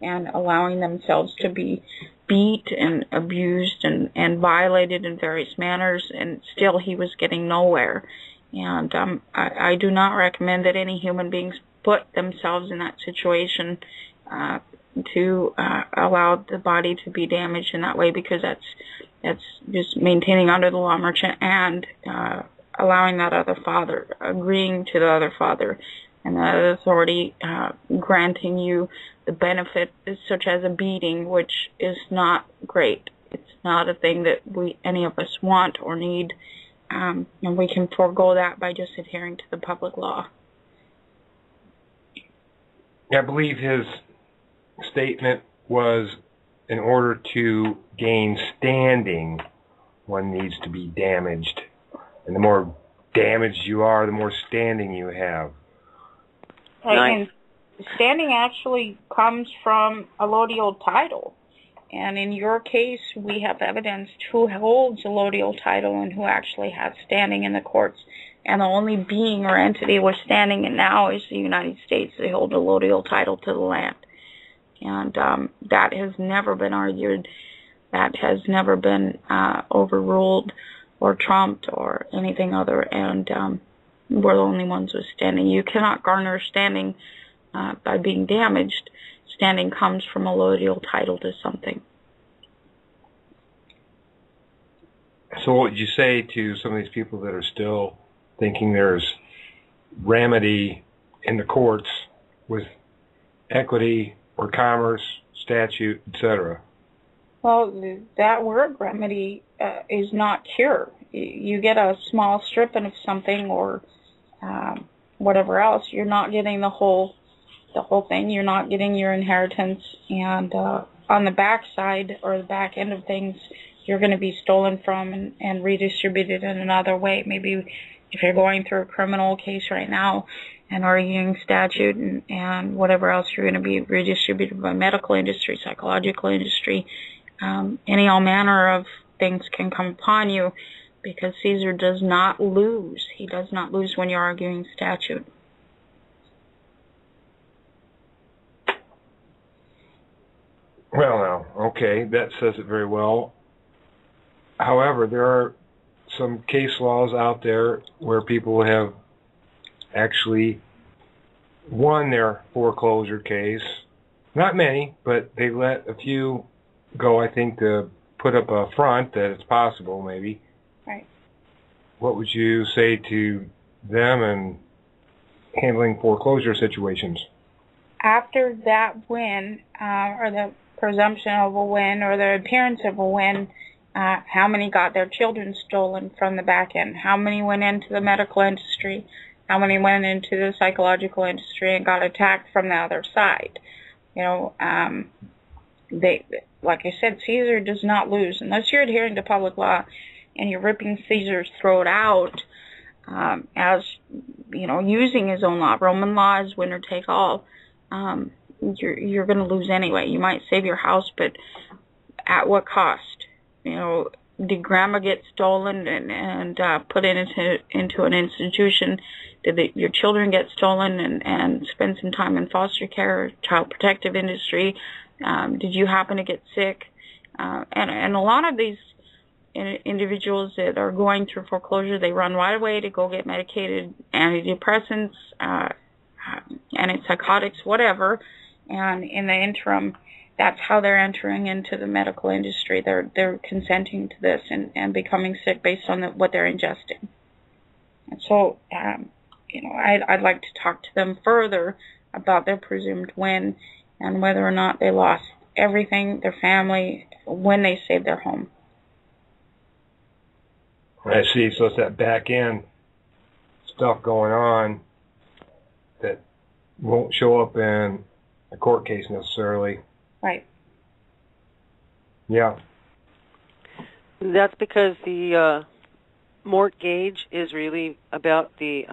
Speaker 1: and allowing themselves to be beat and abused and violated in various manners. And still he was getting nowhere. And I do not recommend that any human beings put themselves in that situation to allow the body to be damaged in that way, because that's just maintaining under the law merchant and allowing that other father, agreeing to the other father, and the other authority granting you the benefit, such as a beating, which is not great. It's not a thing that any of us want or need, and we can forego that by just adhering to the public law.
Speaker 6: I believe his statement was, in order to gain standing, one needs to be damaged. And the more damaged you are, the more standing you have.
Speaker 1: Nice. And standing actually comes from a allodial title. And in your case, we have evidence who holds a allodial title and who actually has standing in the courts. And the only being or entity we're standing in now is the United States. They hold a allodial title to the land. And that has never been argued. That has never been overruled or trumped or anything other. And we're the only ones with standing. You cannot garner standing by being damaged. Standing comes from a allodial title to something.
Speaker 6: So what would you say to some of these people that are still thinking there's remedy in the courts with equity or commerce, statute, etc.?
Speaker 1: Well, that word remedy is not cure. You get a small stripping of something or whatever else, you're not getting the whole thing. You're not getting your inheritance. And on the back side or the back end of things, you're going to be stolen from and redistributed in another way. Maybe if you're going through a criminal case right now and arguing statute and whatever else, you're going to be redistributed by medical industry, psychological industry. All manner of things can come upon you, because Caesar does not lose. He does not lose when you're arguing statute.
Speaker 6: Well, now, okay, that says it very well. However, there are some case laws out there where people have actually won their foreclosure case. Not many, but they let a few go, I think, to put up a front that it's possible, maybe.
Speaker 1: Right.
Speaker 6: What would you say to them and handling foreclosure situations?
Speaker 1: After that win, or the presumption of a win, or the appearance of a win, how many got their children stolen from the back end? How many went into the medical industry? How many went into the psychological industry and got attacked from the other side? You know, they, like I said, Caesar does not lose unless you're adhering to public law and you're ripping Caesar's throat out, as you know, using his own law. Roman law is winner take all. You're going to lose anyway. You might save your house, but at what cost? You know, did grandma get stolen and put into an institution? Did your children get stolen and spend some time in foster care, child protective industry? Did you happen to get sick? And a lot of these individuals that are going through foreclosure, they run right away to go get medicated antidepressants, antipsychotics, whatever. And in the interim, that's how they're entering into the medical industry. They're consenting to this and becoming sick based on what they're ingesting. And so, you know, I'd like to talk to them further about their presumed win and whether or not they lost everything, their family, when they saved their home.
Speaker 6: I see. So it's that back end stuff going on that won't show up in a court case necessarily.
Speaker 1: Right.
Speaker 6: Yeah.
Speaker 2: That's because the mortgage is really about the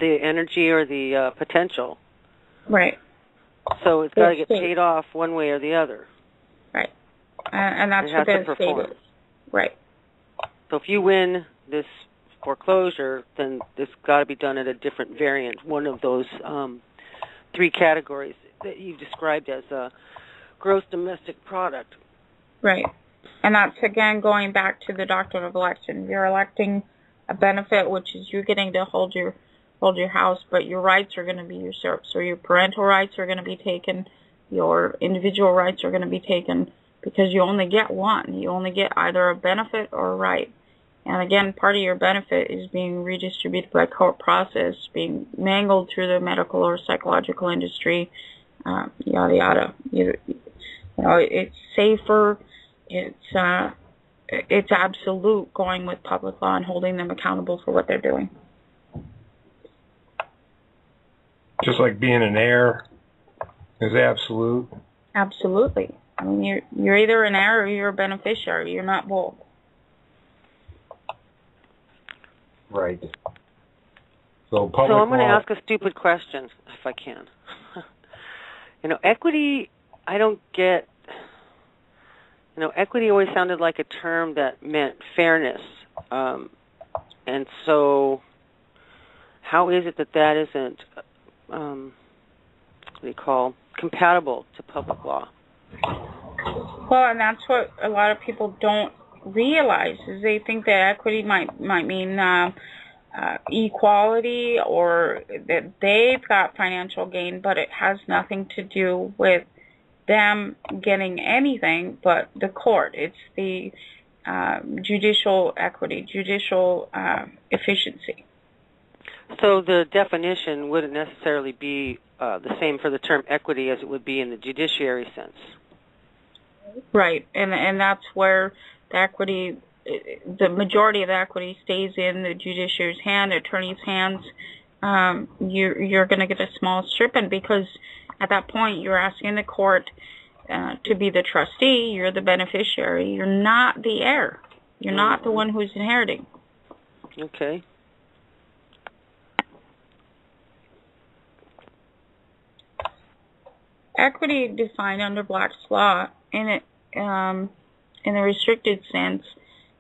Speaker 2: energy or the potential.
Speaker 1: Right.
Speaker 2: So it's got to get paid off one way or the other.
Speaker 1: Right. And that's what the state is. Right.
Speaker 2: So if you win this foreclosure, then it's got to be done at a different variant, one of those three categories that you described as a gross domestic product.
Speaker 1: Right. And that's, again, going back to the doctrine of election. You're electing a benefit, which is you're getting to hold your house, but your rights are going to be usurped. So your parental rights are going to be taken, your individual rights are going to be taken, because you only get one. You only get either a benefit or a right. And again, part of your benefit is being redistributed by court process, being mangled through the medical or psychological industry, yada yada. You know, it's safer. It's absolute going with public law and holding them accountable for what they're doing.
Speaker 6: Just like being an heir is absolute.
Speaker 1: Absolutely. I mean, you're either an heir or you're a beneficiary. You're not both.
Speaker 6: Right. So public
Speaker 2: I'm going to
Speaker 6: law.
Speaker 2: ask a stupid question, if I can. You know, equity, I don't get. You know, equity always sounded like a term that meant fairness. And so how is it that isn't, what do you call, compatible to public law?
Speaker 1: Well, and that's what a lot of people don't realize, is they think that equity might mean equality, or that they've got financial gain, but it has nothing to do with them getting anything but the court. It's the judicial equity, judicial efficiency.
Speaker 2: So the definition wouldn't necessarily be the same for the term equity as it would be in the judiciary sense.
Speaker 1: Right, and that's where the equity, the majority of the equity stays in the judiciary's hand, attorney's hands. You're going to get a small strip, and because at that point you're asking the court to be the trustee, you're the beneficiary, you're not the heir. You're not the one who's inheriting.
Speaker 2: Okay.
Speaker 1: Equity defined under Black's law, in the restricted sense,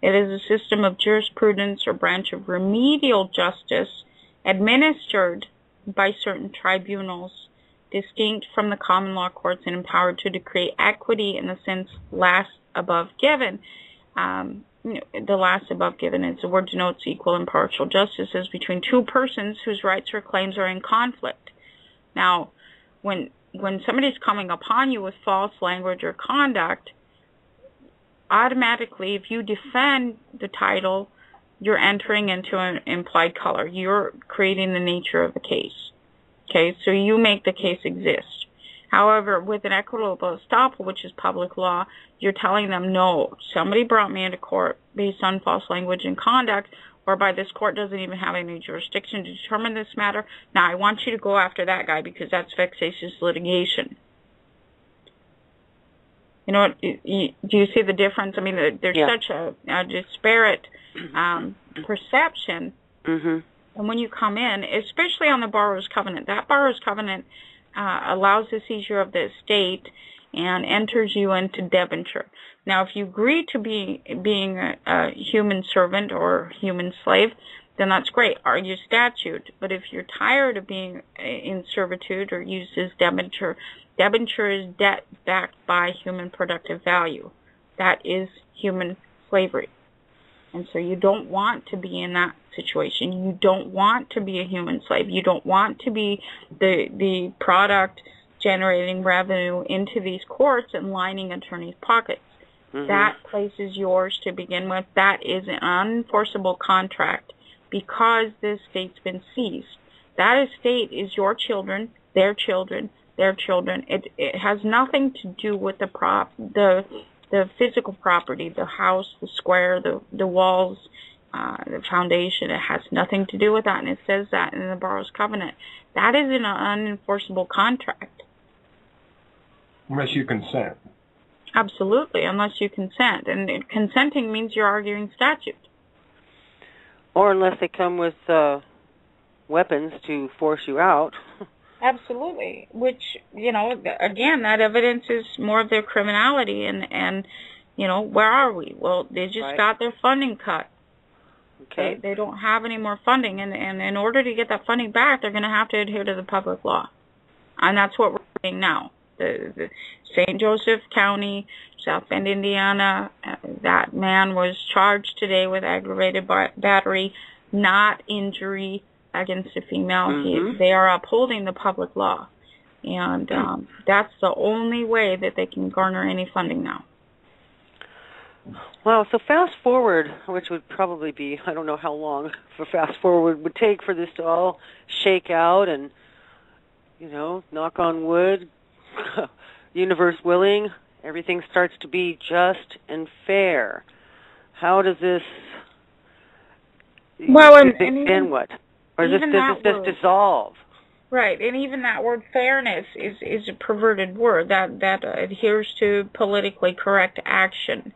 Speaker 1: it is a system of jurisprudence or branch of remedial justice administered by certain tribunals distinct from the common law courts and empowered to decree equity in the sense last above given. The last above given is the word denotes equal impartial justice as between two persons whose rights or claims are in conflict. Now, when somebody's coming upon you with false language or conduct, automatically, if you defend the title, you're entering into an implied color. You're creating the nature of the case. Okay, so you make the case exist. However, with an equitable estoppel, which is public law, you're telling them, no, somebody brought me into court based on false language and conduct, whereby this court doesn't even have any jurisdiction to determine this matter. Now, I want you to go after that guy because that's vexatious litigation. You know, do you see the difference? I mean, there's such a disparate perception.
Speaker 2: Mm-hmm.
Speaker 1: And when you come in, especially on the borrower's covenant, that borrower's covenant allows the seizure of the estate and enters you into debenture. Now, if you agree to being a human servant or human slave, then that's great. Argue statute. But if you're tired of being in servitude or used as debenture, debenture is debt backed by human productive value. That is human slavery. And so you don't want to be in that situation. You don't want to be a human slave. You don't want to be the product generating revenue into these courts and lining attorneys' pockets. Mm-hmm. That place is yours to begin with. That is an unenforceable contract because the estate's been seized. That estate is your children, their children, their children. It has nothing to do with the physical property, the house, the square, the walls, the foundation. It has nothing to do with that, and it says that in the borrower's covenant. That is an unenforceable contract.
Speaker 6: Unless you consent.
Speaker 1: Absolutely, unless you consent. And consenting means you're arguing statute.
Speaker 2: Or unless they come with weapons to force you out.
Speaker 1: Absolutely. Which, you know, again, that evidence is more of their criminality. And you know, where are we? Well, they just got their funding cut.
Speaker 2: Okay.
Speaker 1: They don't have any more funding. And in order to get that funding back, they're going to have to adhere to the public law. And that's what we're seeing now. The St. Joseph County, South Bend, Indiana, that man was charged today with aggravated battery, not injury against a female.
Speaker 2: Mm-hmm.
Speaker 1: They are upholding the public law. And that's the only way that they can garner any funding now.
Speaker 2: Wow, so fast forward, which would probably be, I don't know how long for fast forward would take for this to all shake out and, you know, knock on wood, universe willing, everything starts to be just and fair. How does this, then what? Or does this dissolve?
Speaker 1: Right, and even that word fairness is a perverted word that adheres to politically correct action.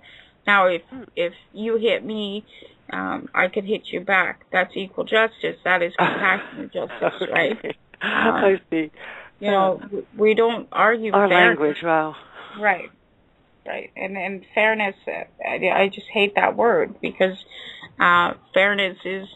Speaker 1: Now, if you hit me, I could hit you back. That's equal justice. That is compassionate justice,
Speaker 2: okay.
Speaker 1: right?
Speaker 2: I see.
Speaker 1: You know, we don't argue
Speaker 2: our
Speaker 1: fairness.
Speaker 2: Language, wow.
Speaker 1: Right. And fairness, I just hate that word because fairness is,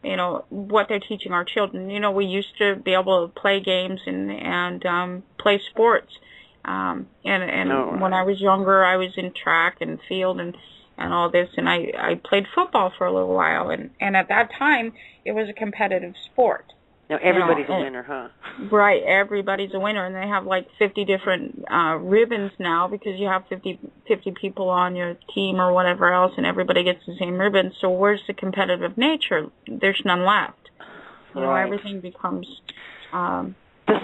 Speaker 1: you know, what they're teaching our children. You know, we used to be able to play games and play sports. And when I was younger, I was in track and field and all this, and I played football for a little while. And at that time, it was a competitive sport.
Speaker 2: Now everybody's a winner, huh?
Speaker 1: Right, everybody's a winner, and they have like 50 different ribbons now because you have 50 people on your team or whatever else, and everybody gets the same ribbon. So where's the competitive nature? There's none left. You know, everything becomes
Speaker 2: the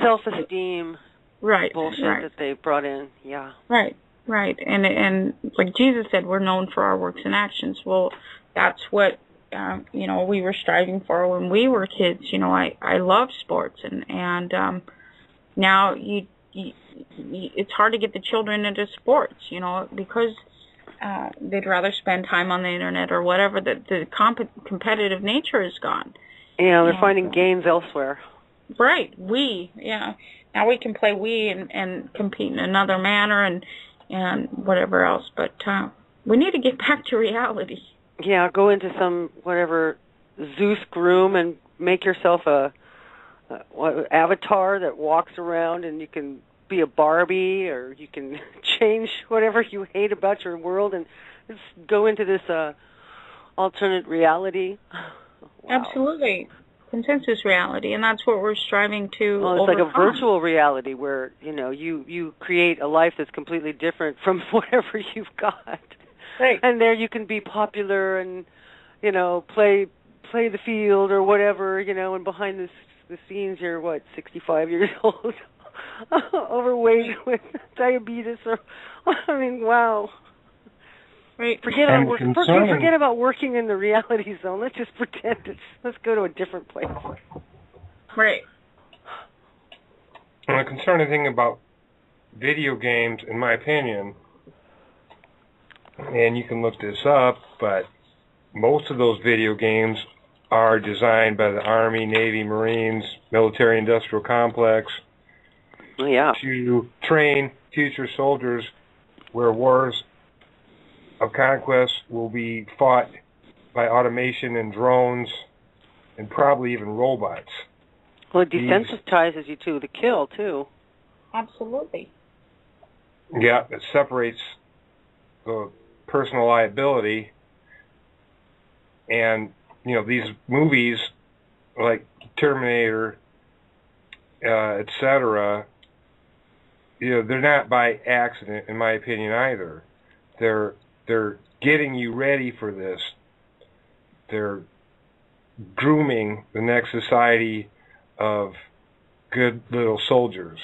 Speaker 2: self-esteem bullshit that they brought in. Yeah. Right.
Speaker 1: And like Jesus said, we're known for our works and actions. Well, that's what you know, we were striving for when we were kids. You know, I love sports, and now it's hard to get the children into sports, you know, because they'd rather spend time on the internet or whatever. The competitive nature is gone.
Speaker 2: Yeah, they're finding gains elsewhere.
Speaker 1: Right. Now we can play Wii and compete in another manner and whatever else, but we need to get back to reality.
Speaker 2: Yeah, go into some whatever Zeus room and make yourself a avatar that walks around, and you can be a Barbie, or you can change whatever you hate about your world and just go into this alternate reality. Wow.
Speaker 1: Absolutely. Consensus reality, and that's what we're striving to
Speaker 2: Well, it's
Speaker 1: overcome.
Speaker 2: like a virtual reality where, you create a life that's completely different from whatever you've got.
Speaker 1: Right.
Speaker 2: And there you can be popular and, play the field or whatever, and behind the scenes you're, 65 years old, overweight with diabetes or, wow.
Speaker 1: Right.
Speaker 2: Forget about working in the reality zone. Let's just pretend let's go to a different place.
Speaker 1: Right.
Speaker 6: And the concerning thing about video games, in my opinion, and you can look this up, but most of those video games are designed by the Army, Navy, Marines, military-industrial complex to train future soldiers where wars of conquest will be fought by automation and drones and probably even robots.
Speaker 2: Well, it desensitizes you to the kill, too.
Speaker 1: Absolutely.
Speaker 6: Yeah, it separates the personal liability. And, these movies like Terminator, etc., they're not by accident, in my opinion, either. They're getting you ready for this. They're grooming the next society of good little soldiers.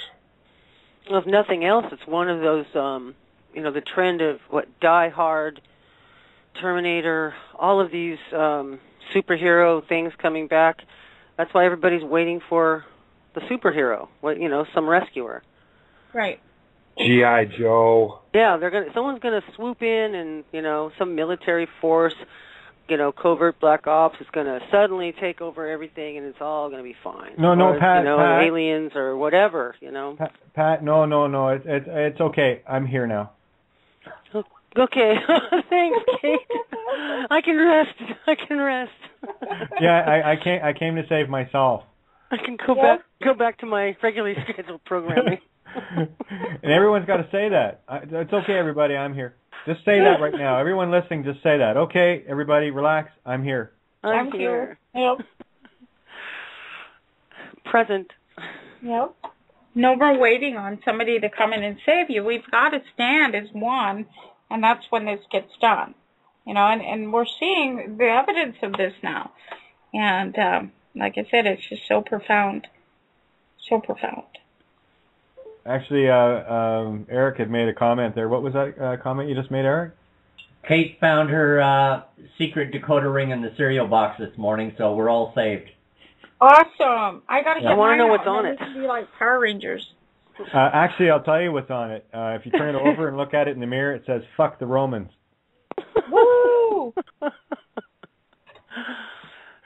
Speaker 2: Well, if nothing else, it's one of those, the trend of Die Hard, Terminator, all of these superhero things coming back. That's why everybody's waiting for the superhero, some rescuer.
Speaker 1: Right.
Speaker 6: G.I. Joe.
Speaker 2: Yeah, someone's gonna swoop in, and some military force, covert black ops is gonna suddenly take over everything, and it's all gonna be fine.
Speaker 4: No, Pat. Pat,
Speaker 2: aliens or whatever,
Speaker 4: Pat, no, it's okay. I'm here now.
Speaker 2: Okay, thanks, Kate. I can rest.
Speaker 4: Yeah, I came to save myself.
Speaker 2: I can go back to my regularly scheduled programming.
Speaker 4: And everyone's got to say that. It's okay, everybody. I'm here. Just say that right now. Everyone listening, just say that. Okay, everybody, relax. I'm here.
Speaker 2: I'm here.
Speaker 1: Yep.
Speaker 2: Present.
Speaker 1: Yep. No more waiting on somebody to come in and save you. We've got to stand as one, and that's when this gets done. And we're seeing the evidence of this now. And like I said, it's just so profound. So profound.
Speaker 4: Actually, Eric had made a comment there. What was that comment you just made, Eric?
Speaker 7: Kate found her secret decoder ring in the cereal box this morning, so we're all saved.
Speaker 1: Awesome! I gotta get
Speaker 2: I want to know what's
Speaker 1: out.
Speaker 2: on it.
Speaker 1: Be like Power Rangers.
Speaker 4: Actually, I'll tell you what's on it. If you turn it over and look at it in the mirror, it says "Fuck the Romans."
Speaker 1: Woo!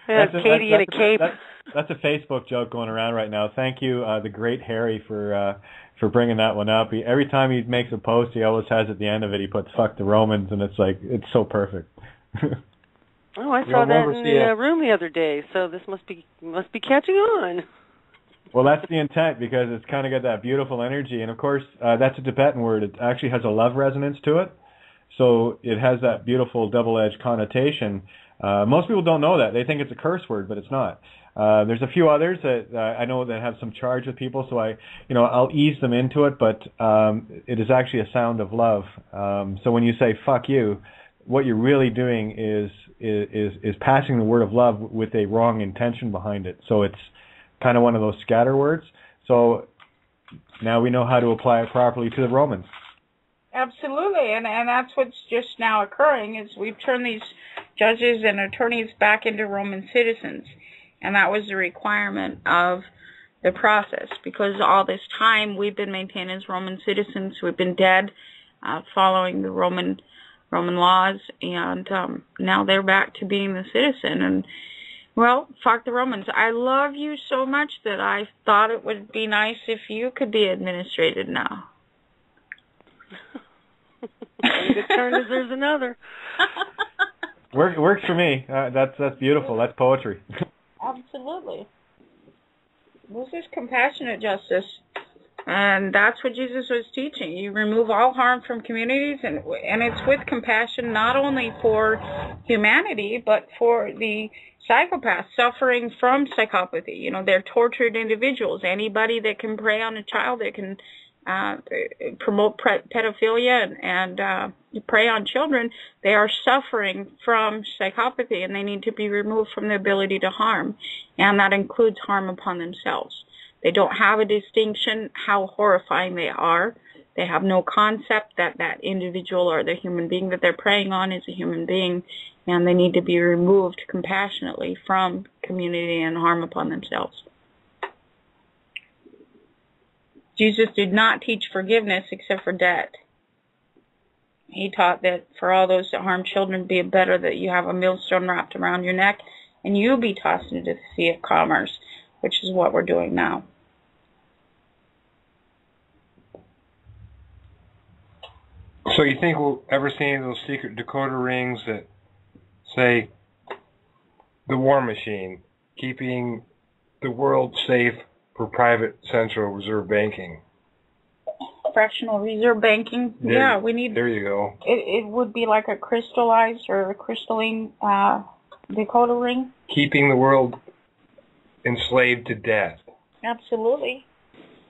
Speaker 2: Katie in a cape.
Speaker 4: That's a Facebook joke going around right now. Thank you, the great Harry, for bringing that one up. Every time he makes a post, he always has at the end of it, he puts "fuck the Romans," and it's so perfect.
Speaker 2: Oh, I saw that in the room the other day. So this must be catching on.
Speaker 4: Well, that's the intent, because it's kind of got that beautiful energy, and of course, that's a Tibetan word. It actually has a love resonance to it, so it has that beautiful double-edged connotation. Most people don't know that. They think it's a curse word, but it's not. There's a few others that I know that have some charge with people, so I'll ease them into it, but it is actually a sound of love. So when you say "fuck you," what you're really doing is passing the word of love with a wrong intention behind it. So it's kind of one of those scatter words. So now we know how to apply it properly to the Romans.
Speaker 1: Absolutely, and that's what's just now occurring is we've turned these judges and attorneys back into Roman citizens, and that was the requirement of the process, because all this time we've been maintained as Roman citizens. We've been dead, following the Roman laws, and now they're back to being the citizen. And well, fuck the Romans. I love you so much that I thought it would be nice if you could be administrated now.
Speaker 2: Every good turn deserves another.
Speaker 4: Works for me. That's beautiful. That's poetry.
Speaker 1: Absolutely. is compassionate justice. And that's what Jesus was teaching. You remove all harm from communities, and it's with compassion not only for humanity, but for the psychopaths suffering from psychopathy. You know, they're tortured individuals. Anybody that can prey on a child, that can promote pedophilia and prey on children, they are suffering from psychopathy, and they need to be removed from the ability to harm. And that includes harm upon themselves. They don't have a distinction how horrifying they are. They have no concept that that individual or the human being that they're preying on is a human being, and they need to be removed compassionately from community and harm upon themselves. Jesus did not teach forgiveness except for debt. He taught that for all those that harm children, it'd be better that you have a millstone wrapped around your neck and you be tossed into the sea of commerce, which is what we're doing now.
Speaker 6: So you think we'll ever see any of those secret decoder rings that say the war machine, keeping the world safe for private central reserve banking?
Speaker 1: Fractional reserve banking? Yeah, we need...
Speaker 6: There you go.
Speaker 1: It would be like a crystallized or a crystalline decoder ring.
Speaker 6: Keeping the world enslaved to death.
Speaker 1: Absolutely.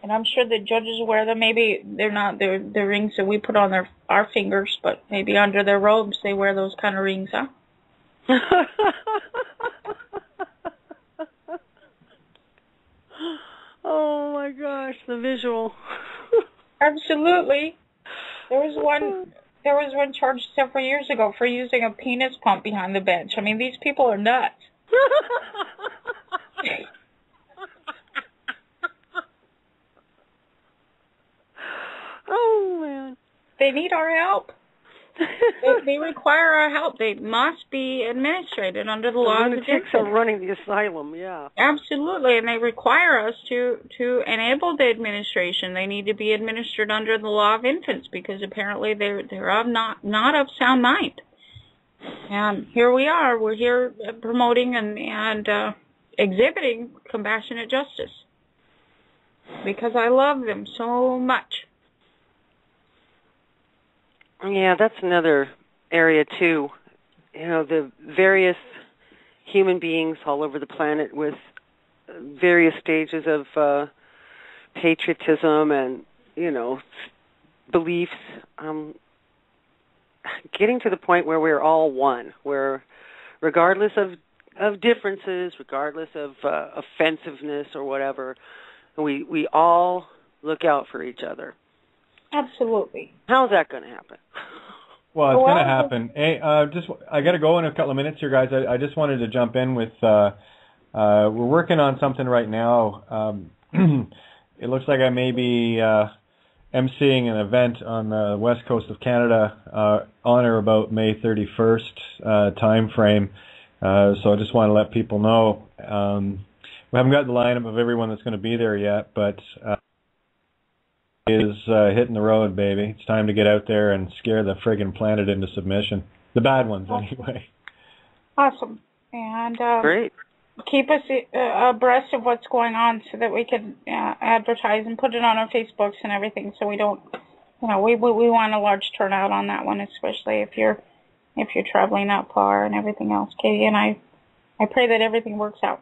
Speaker 1: And I'm sure the judges wear them. Maybe they're not the rings that we put on our fingers, but maybe under their robes they wear those kind of rings, huh?
Speaker 2: Oh my gosh, the visual.
Speaker 1: Absolutely. There was one charged several years ago for using a penis pump behind the bench. I mean, these people are nuts.
Speaker 2: Oh man.
Speaker 1: They need our help. They require our help. They must be administrated under the laws of
Speaker 2: lunatics are running the asylum, yeah.
Speaker 1: Absolutely, and they require us to enable the administration. They need to be administered under the law of infants because apparently they're not of sound mind. And here we are. We're here promoting and exhibiting compassionate justice because I love them so much.
Speaker 2: Yeah, that's another area too. You know, the various human beings all over the planet with various stages of patriotism and, you know, beliefs, getting to the point where we're all one, where regardless of differences, regardless of offensiveness or whatever, we all look out for each other.
Speaker 1: Absolutely.
Speaker 2: How's that going to happen?
Speaker 4: Well, it's going to happen. Hey, I got to go in a couple of minutes here, guys. I just wanted to jump in with. We're working on something right now. It looks like I may be emceeing an event on the west coast of Canada on or about May 31st time frame. So I just want to let people know. We haven't got the lineup of everyone that's going to be there yet, but. Is hitting the road, baby. It's time to get out there and scare the friggin' planet into submission. The bad ones, anyway.
Speaker 1: Awesome. And
Speaker 2: great.
Speaker 1: Keep us abreast of what's going on so that we can advertise and put it on our Facebooks and everything. So we don't, we want a large turnout on that one, especially if you're traveling that far and everything else. Katie and I pray that everything works out.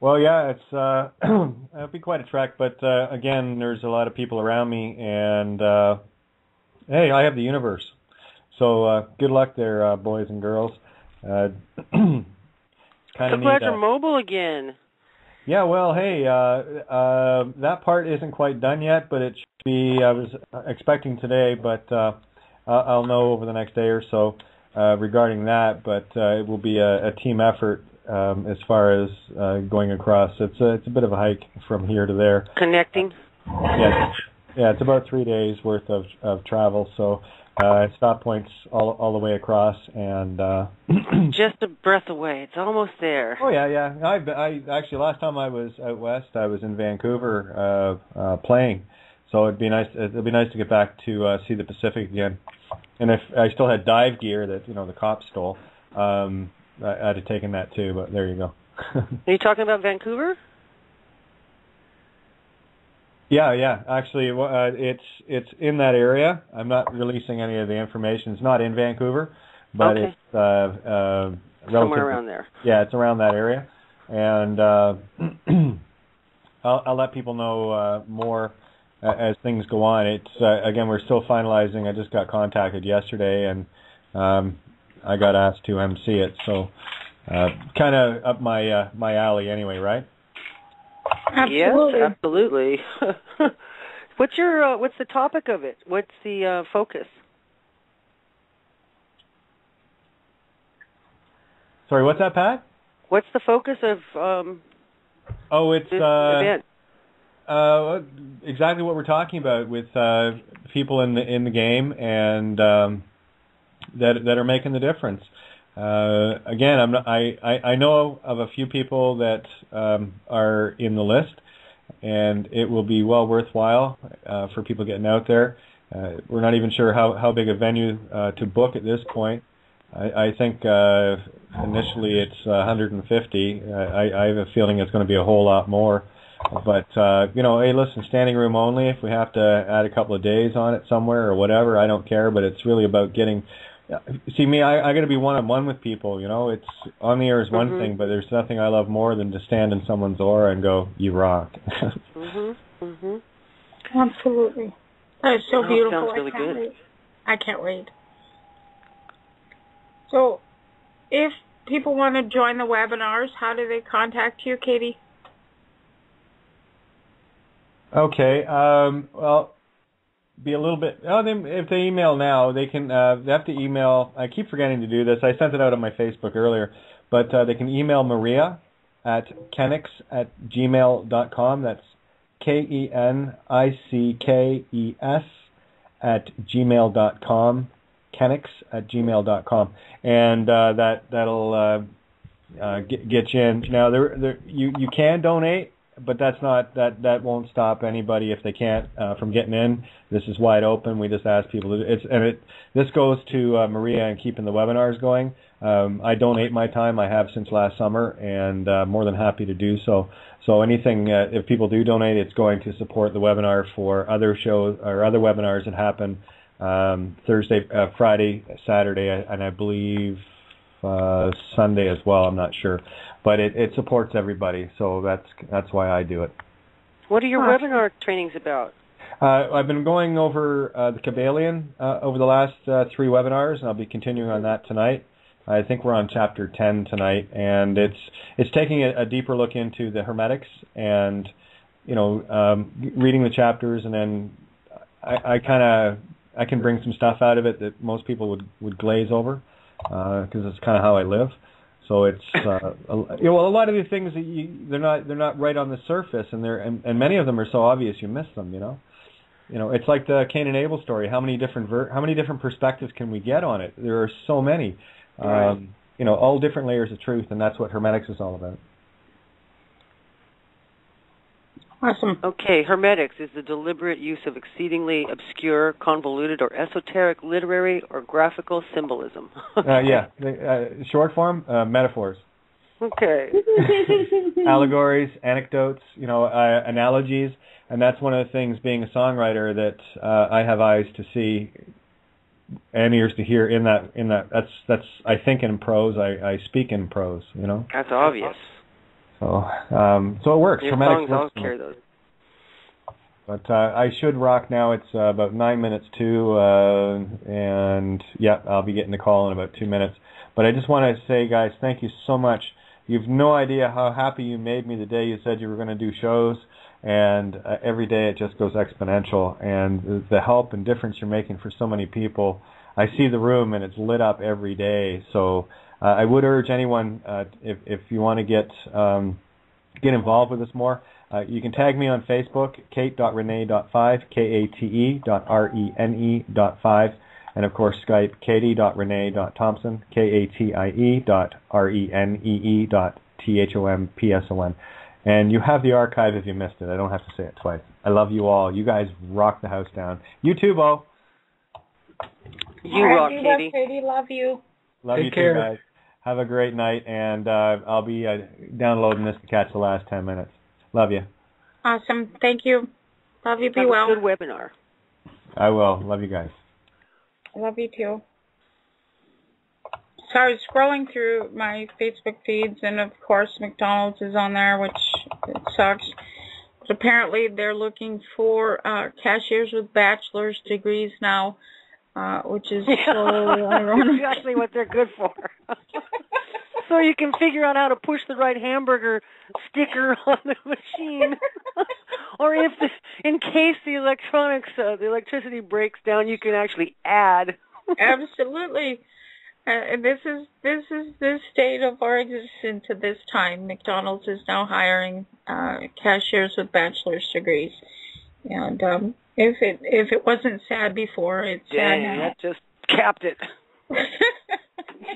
Speaker 4: Well, yeah, it'll be quite a trek, but again, there's a lot of people around me, and hey, I have the universe. So good luck there, boys and girls. It's
Speaker 2: a pleasure mobile again.
Speaker 4: Yeah, well, hey, that part isn't quite done yet, but it should be. I was expecting today, but I'll know over the next day or so regarding that. But it will be a team effort. As far as going across, it's a bit of a hike from here to there.
Speaker 2: Connecting.
Speaker 4: Yeah, it's about 3 days worth of travel. So stop points all the way across, and
Speaker 2: just a breath away. It's almost there.
Speaker 4: Oh yeah. I actually last time I was out west, I was in Vancouver playing. So it'd be nice to get back to see the Pacific again. And if I still had dive gear that the cops stole. I'd have taken that too, but there you go.
Speaker 2: Are you talking about Vancouver?
Speaker 4: Yeah. Actually, it's in that area. I'm not releasing any of the information. It's not in Vancouver, but
Speaker 2: okay.
Speaker 4: it's
Speaker 2: somewhere around there.
Speaker 4: Yeah, it's around that area, and I'll let people know more as things go on. It's again, we're still finalizing. I just got contacted yesterday, and I got asked to MC it, so kind of up my alley anyway, right?
Speaker 1: Absolutely.
Speaker 2: Yes, absolutely. What's the topic of it? What's the focus?
Speaker 4: Sorry, what's that, Pat?
Speaker 2: What's the focus of
Speaker 4: it's
Speaker 2: this event?
Speaker 4: Exactly what we're talking about with people in the game and that are making the difference. Again, I know of a few people that are in the list, and it will be well worthwhile for people getting out there. We're not even sure how big a venue to book at this point. I think initially it's 150. I have a feeling it's going to be a whole lot more. But, hey, listen, standing room only. If we have to add a couple of days on it somewhere or whatever, I don't care. But it's really about getting... See, me, I got to be one-on-one with people, It's on the air is one thing, but there's nothing I love more than to stand in someone's aura and go, you rock.
Speaker 1: Absolutely. That is so beautiful.
Speaker 2: Sounds really good.
Speaker 1: Wait. I can't wait. So, if people want to join the webinars, how do they contact you, Katie?
Speaker 4: Okay. Well, be a little bit. If they email now, they can. They have to email. I keep forgetting to do this. I sent it out on my Facebook earlier, but they can email Maria at kenickes@gmail.com. That's KENICKES @gmail.com. Kenickes@gmail.com, and that'll get you in. Now, you can donate, but that won't stop anybody if they can't from getting in. This is wide open. We just ask people. This goes to Maria and keeping the webinars going. I donate my time. I have since last summer, and more than happy to do so. So anything, if people do donate, it's going to support the webinar for other shows or other webinars that happen. Thursday, Friday, Saturday, and I believe Sunday as well. I'm not sure, but it supports everybody, so that's why I do it.
Speaker 2: What are your webinar trainings about?
Speaker 4: I've been going over the Kabbalion over the last 3 webinars, and I'll be continuing on that tonight. I think we're on chapter 10 tonight, and it's taking a deeper look into the Hermetics and reading the chapters, and then I can bring some stuff out of it that most people would glaze over because it's kind of how I live. So it's a lot of the things that they're not right on the surface, and many of them are so obvious you miss them. It's like the Cain and Abel story. How many different perspectives can we get on it? There are so many.
Speaker 2: Right.
Speaker 4: All different layers of truth, and that's what Hermetics is all about.
Speaker 1: Awesome.
Speaker 2: Okay, Hermetics is the deliberate use of exceedingly obscure, convoluted, or esoteric literary or graphical symbolism.
Speaker 4: Short form, metaphors.
Speaker 2: Okay.
Speaker 4: Allegories, anecdotes, analogies, and that's one of the things, being a songwriter, that I have eyes to see and ears to hear in that. That's I think in prose, I speak in prose,
Speaker 2: That's obvious.
Speaker 4: So it works.
Speaker 2: Your
Speaker 4: Hermetics
Speaker 2: songs all
Speaker 4: works.
Speaker 2: carry those.
Speaker 4: But I should rock now. It's about 9 minutes to, and I'll be getting the call in about 2 minutes. But I just want to say, guys, thank you so much. You've no idea how happy you made me the day you said you were going to do shows, and every day it just goes exponential. And the help and difference you're making for so many people, I see the room and it's lit up every day. So I would urge anyone, if you want to get involved with us more, you can tag me on Facebook, kate.rene.5, kate.rene.5, and of course Skype, katie.rene.thompson, katie.renee.thomson. And you have the archive if you missed it. I don't have to say it twice. I love you all. You guys rock the house down. You too, Bo.
Speaker 2: You rock, Katie.
Speaker 1: Katie, love you.
Speaker 4: Love
Speaker 6: Take
Speaker 4: you
Speaker 6: care.
Speaker 4: too, guys. Have a great night, and I'll be downloading this to catch the last 10 minutes. Love you.
Speaker 1: Awesome. Thank you. Love you. Be well.
Speaker 2: Have a good webinar.
Speaker 4: I will. Love you guys.
Speaker 1: Love you too. So I was scrolling through my Facebook feeds, and of course McDonald's is on there, which sucks. But apparently they're looking for cashiers with bachelor's degrees now, which is so ironic.
Speaker 2: Exactly what they're good for. So you can figure out how to push the right hamburger sticker on the machine. Or if, in case the electricity breaks down, you can actually add.
Speaker 1: Absolutely. This is the state of our existence at this time. McDonald's is now hiring cashiers with bachelor's degrees, and if it wasn't sad before, it's sad now.
Speaker 2: That just capped it.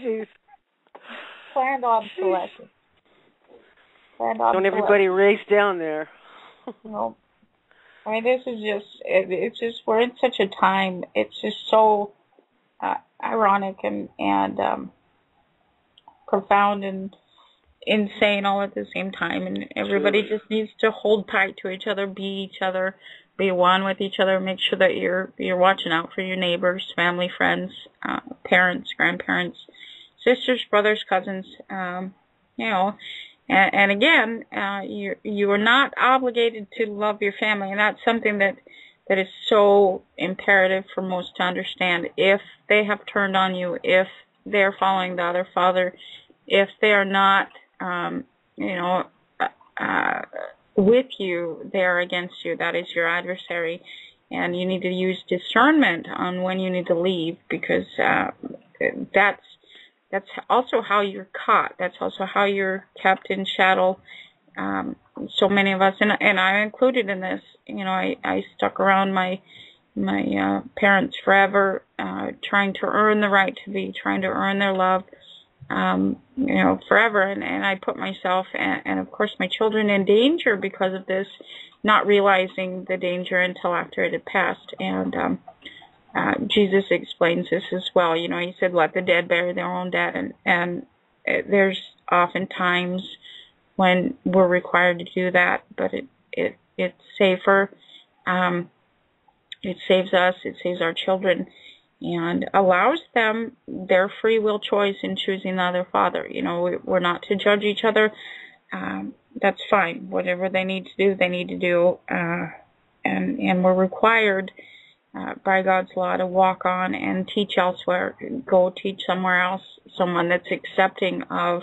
Speaker 2: Jeez.
Speaker 1: Planned obsolescence.
Speaker 2: Don't everybody race down there?
Speaker 1: No. I mean, this is it's just, we're in such a time, it's just so ironic and profound and insane all at the same time. And everybody just needs to hold tight to each other, be each other, be one with each other, make sure that you're watching out for your neighbors, family, friends, parents, grandparents, sisters, brothers, cousins, and again, you are not obligated to love your family, and that's something that is so imperative for most to understand. If they have turned on you, if they're following the other father, if they are not, with you, they are against you. That is your adversary, and you need to use discernment on when you need to leave, because that's also how you're caught. That's also how you're kept in shadow. So many of us, and I'm included in this. I stuck around my parents forever, trying to earn the right to be, trying to earn their love, forever. And I put myself and of course my children in danger because of this, not realizing the danger until after it had passed. And Jesus explains this as well. He said, let the dead bury their own dead. And there's often times when we're required to do that, but it's safer. It saves us, it saves our children, and allows them their free will choice in choosing the other father. We're not to judge each other. That's fine. Whatever they need to do, they need to do. And we're required by God's law to walk on and teach elsewhere, go teach somewhere else, someone that's accepting of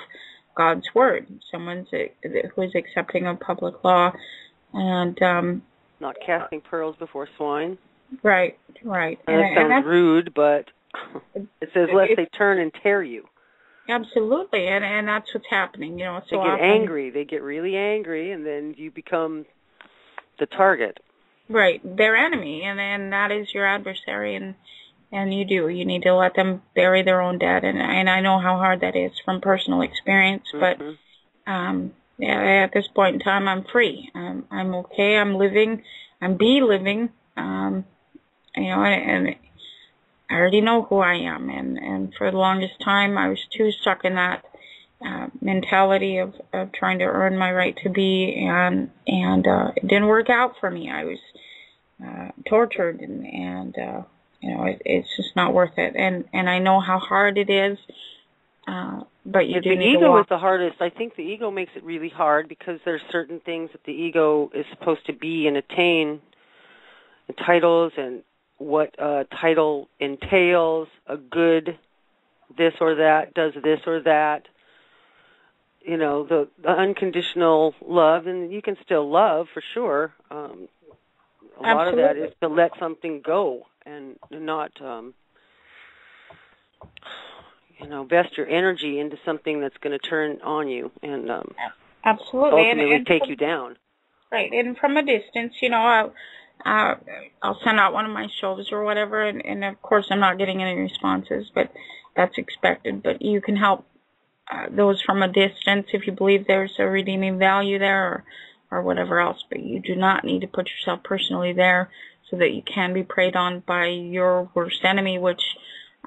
Speaker 1: God's word, someone who is accepting of public law, and
Speaker 2: not casting pearls before swine.
Speaker 1: Right.
Speaker 2: And that sounds rude, but it says lest they turn and tear you.
Speaker 1: Absolutely, and that's what's happening. They
Speaker 2: get angry. They get really angry, and then you become the target.
Speaker 1: Right, their enemy, and that is your adversary, and you need to let them bury their own dead, and I know how hard that is from personal experience, but at this point in time, I'm free. I'm okay. I'm living. I'm living. And I already know who I am, and for the longest time, I was too stuck in that mentality of trying to earn my right to be, and it didn't work out for me. I was tortured, and it's just not worth it. And I know how hard it is, but you do need to walk.
Speaker 2: The ego is the hardest. I think the ego makes it really hard because there's certain things that the ego is supposed to be and attain, and titles and what title entails, a good this or that, does this or that. The unconditional love, and you can still love for sure. A lot of that is to let something go and not, invest your energy into something that's going to turn on you and
Speaker 1: absolutely
Speaker 2: ultimately take you down.
Speaker 1: Right, and from a distance, I'll send out one of my shows or whatever, and of course I'm not getting any responses, but that's expected. But you can help those from a distance if you believe there's a redeeming value there or whatever else. But you do not need to put yourself personally there so that you can be preyed on by your worst enemy, which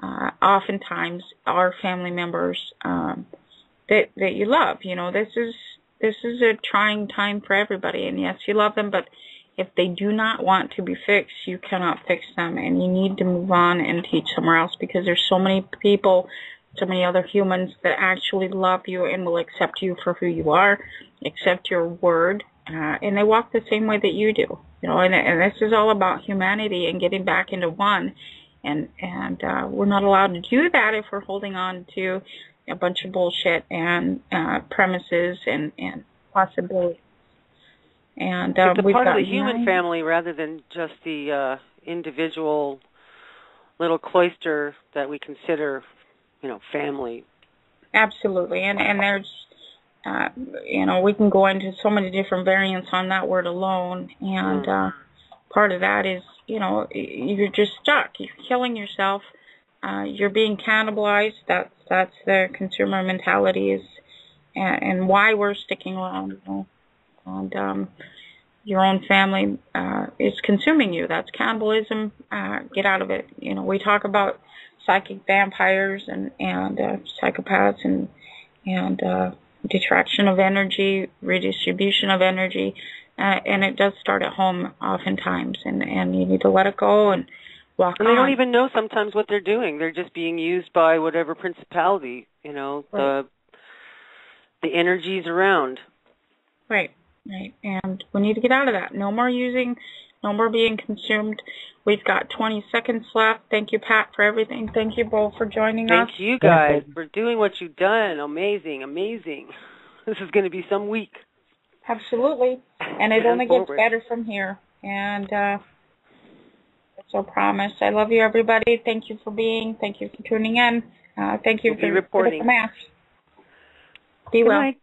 Speaker 1: oftentimes are family members that you love. You know, this is a trying time for everybody, and yes, you love them, but if they do not want to be fixed, you cannot fix them, and you need to move on and teach somewhere else, because there's so many people, so many other humans that actually love you and will accept you for who you are, accept your word, and they walk the same way that you do. You know, and this is all about humanity and getting back into one, and we're not allowed to do that if we're holding on to a bunch of bullshit and premises and possibilities. And
Speaker 2: it's a
Speaker 1: we've
Speaker 2: part of
Speaker 1: got
Speaker 2: the human family rather than just the individual little cloister that we consider, you know, family.
Speaker 1: Absolutely, and there's, you know, we can go into so many different variants on that word alone, and part of that is, you know, you're just stuck. You're killing yourself. You're being cannibalized. That's the consumer mentality is, and why we're sticking around, you know. And your own family is consuming you. That's cannibalism. Get out of it. You know, we talk about psychic vampires and psychopaths and detraction of energy, redistribution of energy, and it does start at home oftentimes. And you need to let it go and walk on.
Speaker 2: And they don't even know sometimes what they're doing. They're just being used by whatever principality, you know,
Speaker 1: right.
Speaker 2: the energies around.
Speaker 1: Right. Right, and we need to get out of that. No more using, no more being consumed. We've got 20 seconds left. Thank you, Pat, for everything. Thank you both for joining us.
Speaker 2: Thank you guys for doing what you've done. Amazing, amazing. This is going to be some week.
Speaker 1: Absolutely, and it only gets better from here. And that's our promise. I love you, everybody. Thank you for being. Thank you for tuning in. Thank you for
Speaker 2: reporting.
Speaker 1: the math. Be well.
Speaker 2: Good night.